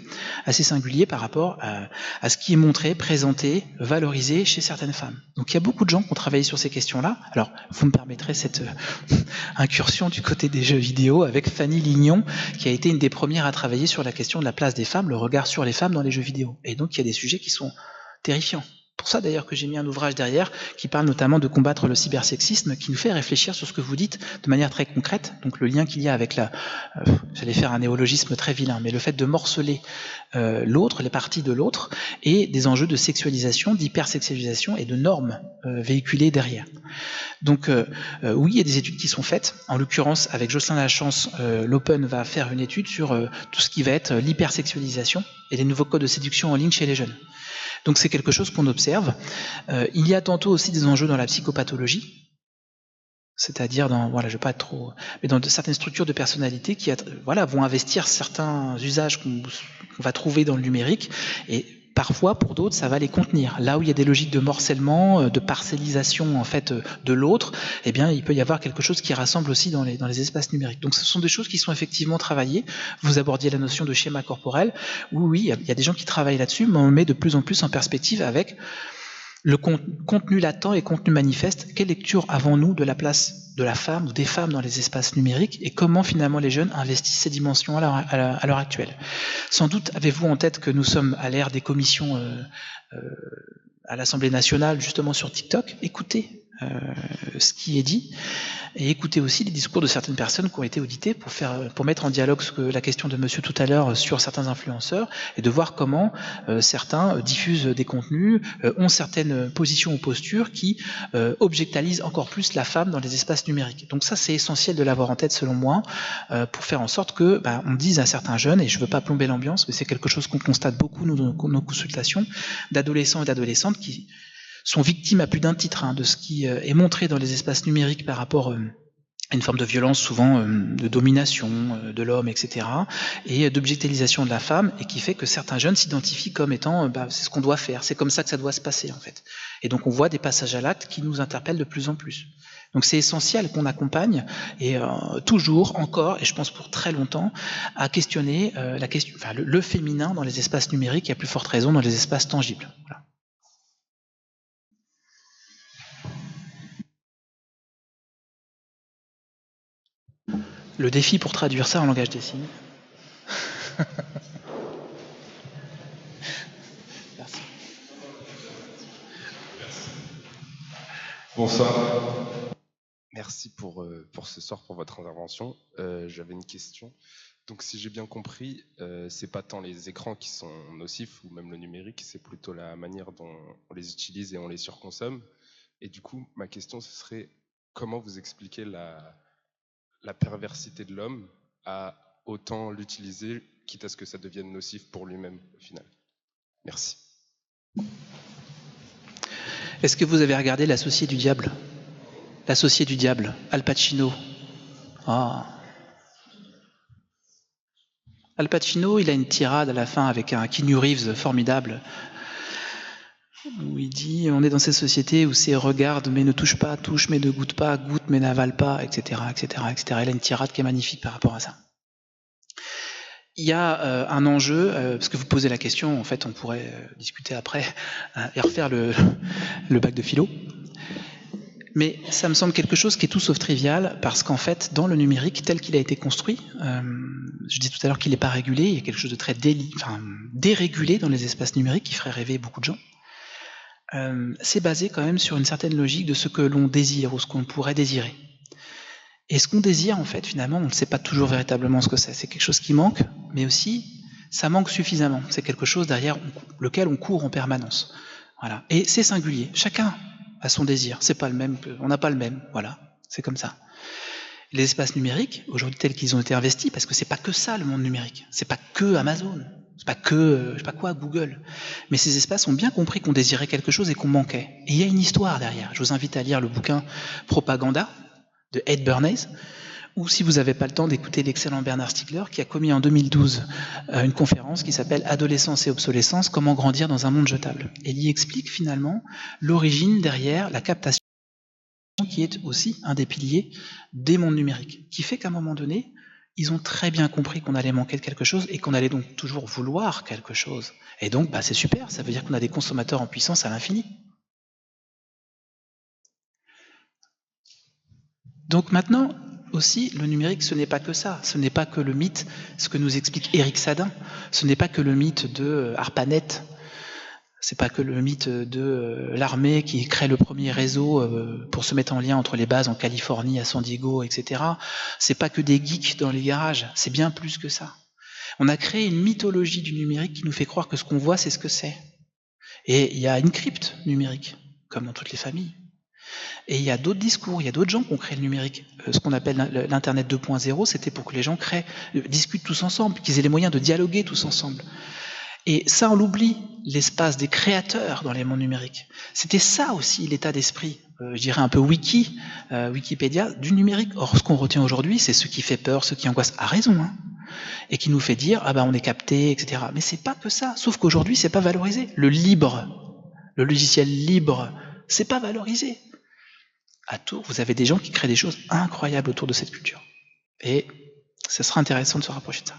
assez singulier par rapport à ce qui est montré, présenté, valorisé chez certaines femmes. Donc il y a beaucoup de gens qui ont travaillé sur ces questions-là. Alors, vous me permettrez cette incursion du côté des jeux vidéo avec Fanny Lignon, qui a été une des premières à travailler sur la question de la place des femmes, le regard sur les femmes dans les jeux vidéo. Et donc il y a des sujets qui sont terrifiant. Pour ça d'ailleurs que j'ai mis un ouvrage derrière qui parle notamment de combattre le cybersexisme, qui nous fait réfléchir sur ce que vous dites de manière très concrète. Donc le lien qu'il y a avec j'allais faire un néologisme très vilain, mais le fait de morceler l'autre, les parties de l'autre, et des enjeux de sexualisation, d'hypersexualisation et de normes véhiculées derrière. Donc oui, il y a des études qui sont faites. En l'occurrence, avec Jocelyn Lachance, l'Open va faire une étude sur tout ce qui va être l'hypersexualisation et les nouveaux codes de séduction en ligne chez les jeunes. Donc c'est quelque chose qu'on observe. Il y a tantôt aussi des enjeux dans la psychopathologie, c'est-à-dire dans, voilà, je ne vais pas être trop, mais dans certaines structures de personnalité qui vont investir certains usages qu'on va trouver dans le numérique, et parfois pour d'autres ça va les contenir. Là où il y a des logiques de morcellement, de parcellisation en fait de l'autre, eh bien il peut y avoir quelque chose qui rassemble aussi dans les espaces numériques. Donc ce sont des choses qui sont effectivement travaillées. Vous abordiez la notion de schéma corporel. Oui, il y a des gens qui travaillent là-dessus, mais on le met de plus en plus en perspective avec le contenu latent et contenu manifeste. Quelle lecture avons-nous de la place de la femme ou des femmes dans les espaces numériques, et comment finalement les jeunes investissent ces dimensions à l'heure actuelle. Sans doute avez-vous en tête que nous sommes à l'ère des commissions à l'Assemblée nationale justement sur TikTok. Écoutez ce qui est dit, et écoutez aussi les discours de certaines personnes qui ont été auditées pour mettre en dialogue la question de monsieur tout à l'heure sur certains influenceurs, et de voir comment certains diffusent des contenus, ont certaines positions ou postures qui objectalisent encore plus la femme dans les espaces numériques. Donc ça, c'est essentiel de l'avoir en tête selon moi, pour faire en sorte que on dise à certains jeunes, et je ne veux pas plomber l'ambiance, mais c'est quelque chose qu'on constate beaucoup dans nos consultations, d'adolescents et d'adolescentes qui sont victimes à plus d'un titre de ce qui est montré dans les espaces numériques par rapport à une forme de violence souvent de domination de l'homme, etc., et d'objectivisation de la femme, et qui fait que certains jeunes s'identifient comme étant c'est ce qu'on doit faire, c'est comme ça que ça doit se passer en fait. Et donc on voit des passages à l'acte qui nous interpellent de plus en plus. Donc c'est essentiel qu'on accompagne, et toujours, encore, et je pense pour très longtemps, à questionner la question, le féminin dans les espaces numériques, et à plus forte raison dans les espaces tangibles. Voilà. Le défi pour traduire ça en langage des signes. Merci. Bonsoir. Merci pour ce soir, pour votre intervention. J'avais une question. Donc si j'ai bien compris, c'est pas tant les écrans qui sont nocifs, ou même le numérique, c'est plutôt la manière dont on les utilise et on les surconsomme. Et du coup, ma question, ce serait comment vous expliquez la perversité de l'homme à autant l'utiliser, quitte à ce que ça devienne nocif pour lui-même au final. Merci. Est-ce que vous avez regardé L'Associé du diable ? L'Associé du diable, Al Pacino. Al Pacino, il a une tirade à la fin avec un Keanu Reeves formidable, où il dit « On est dans cette société où c'est regarde mais ne touche pas, touche mais ne goûte pas, goûte mais n'avale pas, etc., etc., etc. » Il a une tirade qui est magnifique par rapport à ça. Il y a un enjeu, parce que vous posez la question, en fait on pourrait discuter après et refaire le bac de philo. Mais ça me semble quelque chose qui est tout sauf trivial, parce qu'en fait, dans le numérique tel qu'il a été construit, je dis tout à l'heure qu'il n'est pas régulé, il y a quelque chose de très dérégulé dans les espaces numériques qui ferait rêver beaucoup de gens. C'est basé quand même sur une certaine logique de ce que l'on désire ou ce qu'on pourrait désirer. Et ce qu'on désire, en fait, finalement, on ne sait pas toujours véritablement ce que c'est. C'est quelque chose qui manque, mais aussi, ça manque suffisamment. C'est quelque chose derrière lequel on court en permanence. Voilà. Et c'est singulier. Chacun a son désir. C'est pas le même. On n'a pas le même. Voilà. C'est comme ça. Les espaces numériques, aujourd'hui tels qu'ils ont été investis, parce que c'est pas que ça le monde numérique. C'est pas que Amazon. C'est pas que, je sais pas quoi, Google. Mais ces espaces ont bien compris qu'on désirait quelque chose et qu'on manquait. Et il y a une histoire derrière. Je vous invite à lire le bouquin Propaganda de Ed Bernays, ou si vous n'avez pas le temps d'écouter l'excellent Bernard Stiegler, qui a commis en 2012 une conférence qui s'appelle « Adolescence et obsolescence, comment grandir dans un monde jetable ». Et il y explique finalement l'origine derrière la captation, qui est aussi un des piliers des mondes numériques, qui fait qu'à un moment donné, ils ont très bien compris qu'on allait manquer de quelque chose et qu'on allait donc toujours vouloir quelque chose. Et donc, c'est super, ça veut dire qu'on a des consommateurs en puissance à l'infini. Donc maintenant, aussi, le numérique, ce n'est pas que ça. Ce n'est pas que le mythe, ce que nous explique Éric Sadin. Ce n'est pas que le mythe de ARPANET. C'est pas que le mythe de l'armée qui crée le premier réseau pour se mettre en lien entre les bases en Californie, à San Diego, etc. C'est pas que des geeks dans les garages. C'est bien plus que ça. On a créé une mythologie du numérique qui nous fait croire que ce qu'on voit, c'est ce que c'est. Et il y a une crypte numérique, comme dans toutes les familles. Et il y a d'autres discours, il y a d'autres gens qui ont créé le numérique. Ce qu'on appelle l'Internet 2.0, c'était pour que les gens discutent tous ensemble, qu'ils aient les moyens de dialoguer tous ensemble. Et ça, on l'oublie, l'espace des créateurs dans les mondes numériques. C'était ça aussi l'état d'esprit, je dirais un peu Wikipédia, du numérique. Or, ce qu'on retient aujourd'hui, c'est ce qui fait peur, ce qui angoisse, à raison, hein, et qui nous fait dire, on est capté, etc. Mais c'est pas que ça, sauf qu'aujourd'hui, c'est pas valorisé. Le libre, le logiciel libre, c'est pas valorisé. À Tours, vous avez des gens qui créent des choses incroyables autour de cette culture. Et ce sera intéressant de se rapprocher de ça.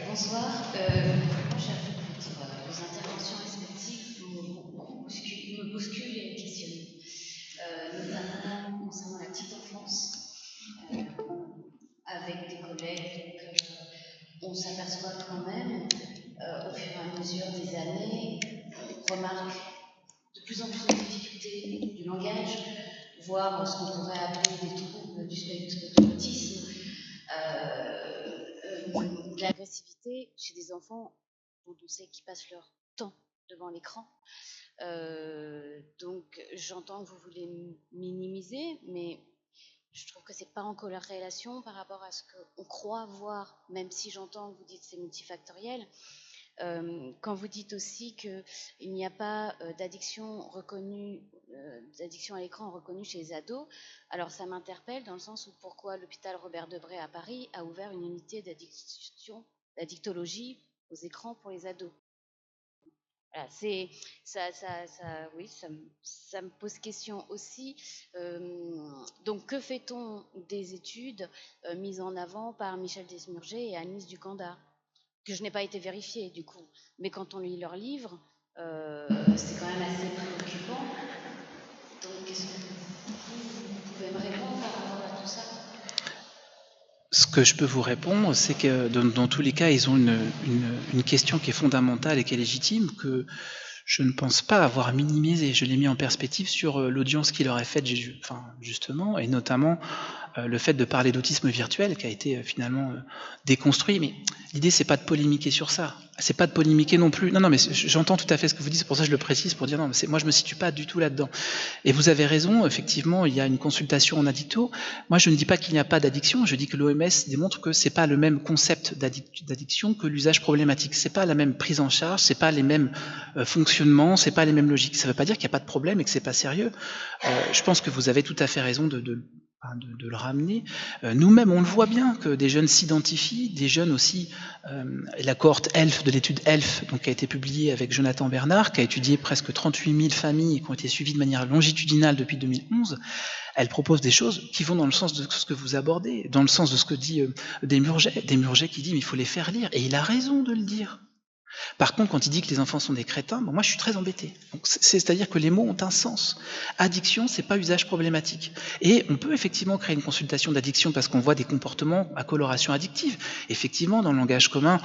Bonsoir. J'avoue que vos interventions respectives me bousculent et me questionnent. Notamment concernant la petite enfance, avec des collègues. On s'aperçoit quand même, au fur et à mesure des années, on remarque de plus en plus de difficultés du langage, voire ce qu'on pourrait appeler des troubles du spectre de l'autisme, de l'agressivité chez des enfants dont on sait qu'ils passent leur temps devant l'écran. Donc j'entends que vous voulez minimiser, mais je trouve que c'est pas en corrélation par rapport à ce qu'on croit voir, même si j'entends que vous dites que c'est multifactoriel. Quand vous dites aussi qu'il n'y a pas d'addiction reconnue, d'addiction à l'écran reconnue chez les ados, alors ça m'interpelle dans le sens où pourquoi l'hôpital Robert Debré à Paris a ouvert une unité d'addictologie aux écrans pour les ados. Voilà, ça me pose question aussi. Donc que fait-on des études mises en avant par Michel Desmurger et Agnès Ducanda, que je n'ai pas été vérifiée du coup, mais quand on lit leurs livres, c'est quand même assez préoccupant. Donc est-ce que vous pouvez me répondre par rapport à tout ça? Ce que je peux vous répondre, c'est que dans tous les cas, ils ont une question qui est fondamentale et qui est légitime, que je ne pense pas avoir minimisé. Je l'ai mis en perspective sur l'audience qui leur est faite, justement, et notamment le fait de parler d'autisme virtuel qui a été finalement déconstruit. Mais l'idée, c'est pas de polémiquer sur ça. C'est pas de polémiquer non plus. Non, mais j'entends tout à fait ce que vous dites. C'est pour ça que je le précise, pour dire non, mais moi je me situe pas du tout là-dedans. Et vous avez raison. Effectivement, il y a une consultation en addicto. Moi, je ne dis pas qu'il n'y a pas d'addiction. Je dis que l'OMS démontre que c'est pas le même concept d'addiction que l'usage problématique. C'est pas la même prise en charge. C'est pas les mêmes fonctionnements. C'est pas les mêmes logiques. Ça veut pas dire qu'il n'y a pas de problème et que c'est pas sérieux. Je pense que vous avez tout à fait raison de de le ramener. Nous-mêmes, on le voit bien que des jeunes s'identifient, des jeunes aussi, la cohorte ELF de l'étude ELF, donc, qui a été publiée avec Jonathan Bernard, qui a étudié presque 38 000 familles et qui ont été suivies de manière longitudinale depuis 2011, elle propose des choses qui vont dans le sens de ce que vous abordez, dans le sens de ce que dit Desmurget qui dit mais il faut les faire lire, et il a raison de le dire. Par contre, quand il dit que les enfants sont des crétins, moi je suis très embêté. C'est-à-dire que les mots ont un sens. Addiction, c'est pas usage problématique. Et on peut effectivement créer une consultation d'addiction parce qu'on voit des comportements à coloration addictive. Effectivement, dans le langage commun,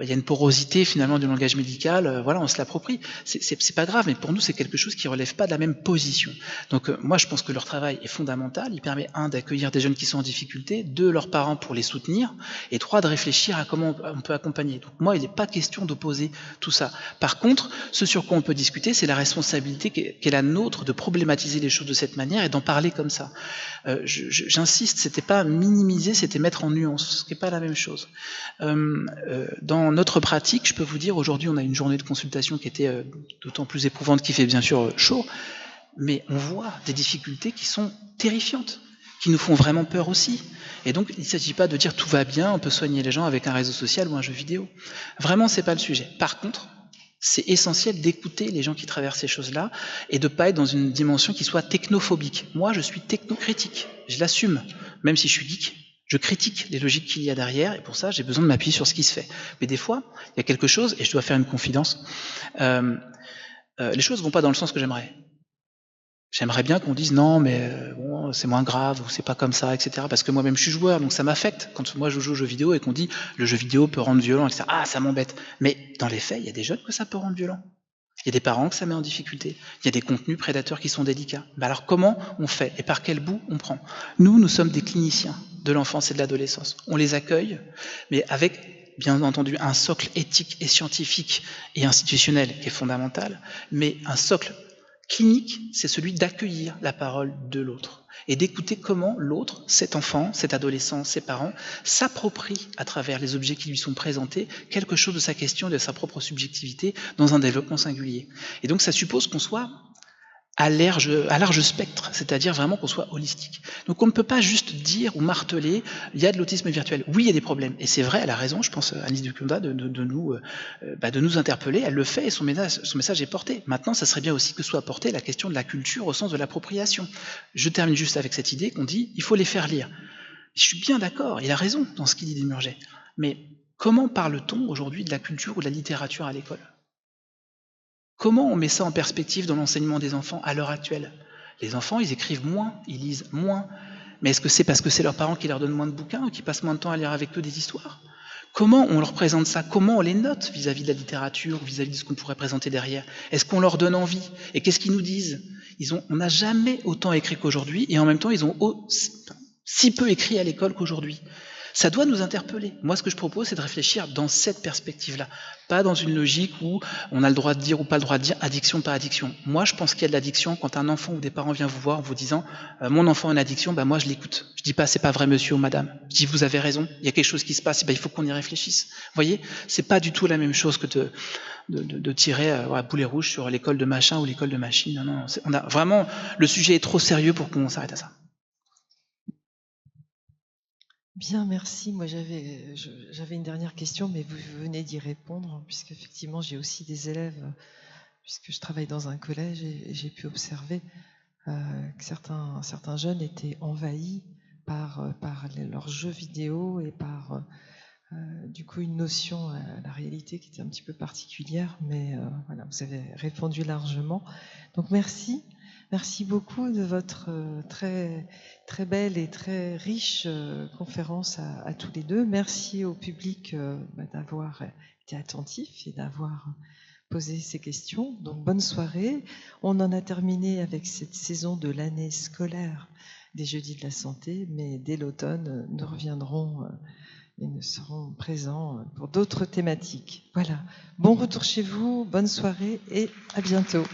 il y a une porosité finalement du langage médical, voilà, on se l'approprie. C'est pas grave, mais pour nous, c'est quelque chose qui relève pas de la même position. Donc moi, je pense que leur travail est fondamental. Il permet, 1, d'accueillir des jeunes qui sont en difficulté, 2, leurs parents pour les soutenir, et 3, de réfléchir à comment on peut accompagner. Donc moi, il n'est pas question d'opposer tout ça. Par contre, ce sur quoi on peut discuter, c'est la responsabilité qui est la nôtre de problématiser les choses de cette manière et d'en parler comme ça. J'insiste, c'était pas minimiser, c'était mettre en nuance, ce qui n'est pas la même chose. Dans notre pratique, je peux vous dire, aujourd'hui, on a une journée de consultation qui était d'autant plus éprouvante, qui fait bien sûr chaud, mais on voit des difficultés qui sont terrifiantes, qui nous font vraiment peur aussi. Et donc, il ne s'agit pas de dire tout va bien, on peut soigner les gens avec un réseau social ou un jeu vidéo. Vraiment, c'est pas le sujet. Par contre, c'est essentiel d'écouter les gens qui traversent ces choses-là et de ne pas être dans une dimension qui soit technophobique. Moi, je suis technocritique, je l'assume, même si je suis geek. Je critique les logiques qu'il y a derrière, et pour ça, j'ai besoin de m'appuyer sur ce qui se fait. Mais des fois, il y a quelque chose, et je dois faire une confidence, les choses ne vont pas dans le sens que j'aimerais. J'aimerais bien qu'on dise non, mais bon, c'est moins grave, ou c'est pas comme ça, etc. Parce que moi-même je suis joueur, donc ça m'affecte quand moi je joue aux jeux vidéo et qu'on dit le jeu vidéo peut rendre violent, etc. Ah, ça m'embête. Mais dans les faits, il y a des jeunes que ça peut rendre violent. Il y a des parents que ça met en difficulté. Il y a des contenus prédateurs qui sont délicats. Ben alors comment on fait et par quel bout on prend? Nous sommes des cliniciens de l'enfance et de l'adolescence. On les accueille, mais avec bien entendu un socle éthique et scientifique et institutionnel qui est fondamental, mais un socle clinique, c'est celui d'accueillir la parole de l'autre et d'écouter comment l'autre, cet enfant, cet adolescent, ses parents, s'approprie à travers les objets qui lui sont présentés quelque chose de sa question, de sa propre subjectivité dans un développement singulier. Et donc ça suppose qu'on soit à large spectre, c'est-à-dire vraiment qu'on soit holistique. Donc on ne peut pas juste dire ou marteler il y a de l'autisme virtuel. Oui, il y a des problèmes. Et c'est vrai, elle a raison, je pense, Alice Ducunda, de nous interpeller. Elle le fait et son message est porté. Maintenant, ça serait bien aussi que soit portée la question de la culture au sens de l'appropriation. Je termine juste avec cette idée qu'on dit il faut les faire lire. Je suis bien d'accord, il a raison dans ce qu'il dit Desmurget. Mais comment parle-t-on aujourd'hui de la culture ou de la littérature à l'école ? Comment on met ça en perspective dans l'enseignement des enfants à l'heure actuelle? Les enfants, ils écrivent moins, ils lisent moins. Mais est-ce que c'est parce que c'est leurs parents qui leur donnent moins de bouquins ou qui passent moins de temps à lire avec eux des histoires? Comment on leur présente ça? Comment on les note vis-à-vis de la littérature, vis-à-vis de ce qu'on pourrait présenter derrière? Est-ce qu'on leur donne envie? Et qu'est-ce qu'ils nous disent? On n'a jamais autant écrit qu'aujourd'hui, et en même temps, ils ont si peu écrit à l'école qu'aujourd'hui. Ça doit nous interpeller. Moi, ce que je propose, c'est de réfléchir dans cette perspective-là. Pas dans une logique où on a le droit de dire ou pas le droit de dire addiction, pas addiction. Moi, je pense qu'il y a de l'addiction quand un enfant ou des parents vient vous voir en vous disant mon enfant a une addiction, moi, je l'écoute. Je dis pas c'est pas vrai monsieur ou madame. Je dis vous avez raison, il y a quelque chose qui se passe, il faut qu'on y réfléchisse. Vous voyez, c'est pas du tout la même chose que de tirer à boulet rouge sur l'école de machin ou l'école de machine. Non, on a vraiment, le sujet est trop sérieux pour qu'on s'arrête à ça. Bien, merci. Moi, j'avais une dernière question, mais vous venez d'y répondre, puisque effectivement, j'ai aussi des élèves, puisque je travaille dans un collège, et j'ai pu observer que certains jeunes étaient envahis par leurs jeux vidéo et par du coup une notion à la réalité qui était un petit peu particulière, mais voilà, vous avez répondu largement. Donc merci. Merci beaucoup de votre très, très belle et très riche conférence à tous les deux. Merci au public d'avoir été attentif et d'avoir posé ces questions. Donc bonne soirée. On en a terminé avec cette saison de l'année scolaire des Jeudis de la Santé, mais dès l'automne, nous reviendrons et nous serons présents pour d'autres thématiques. Voilà. Bon retour chez vous, bonne soirée et à bientôt.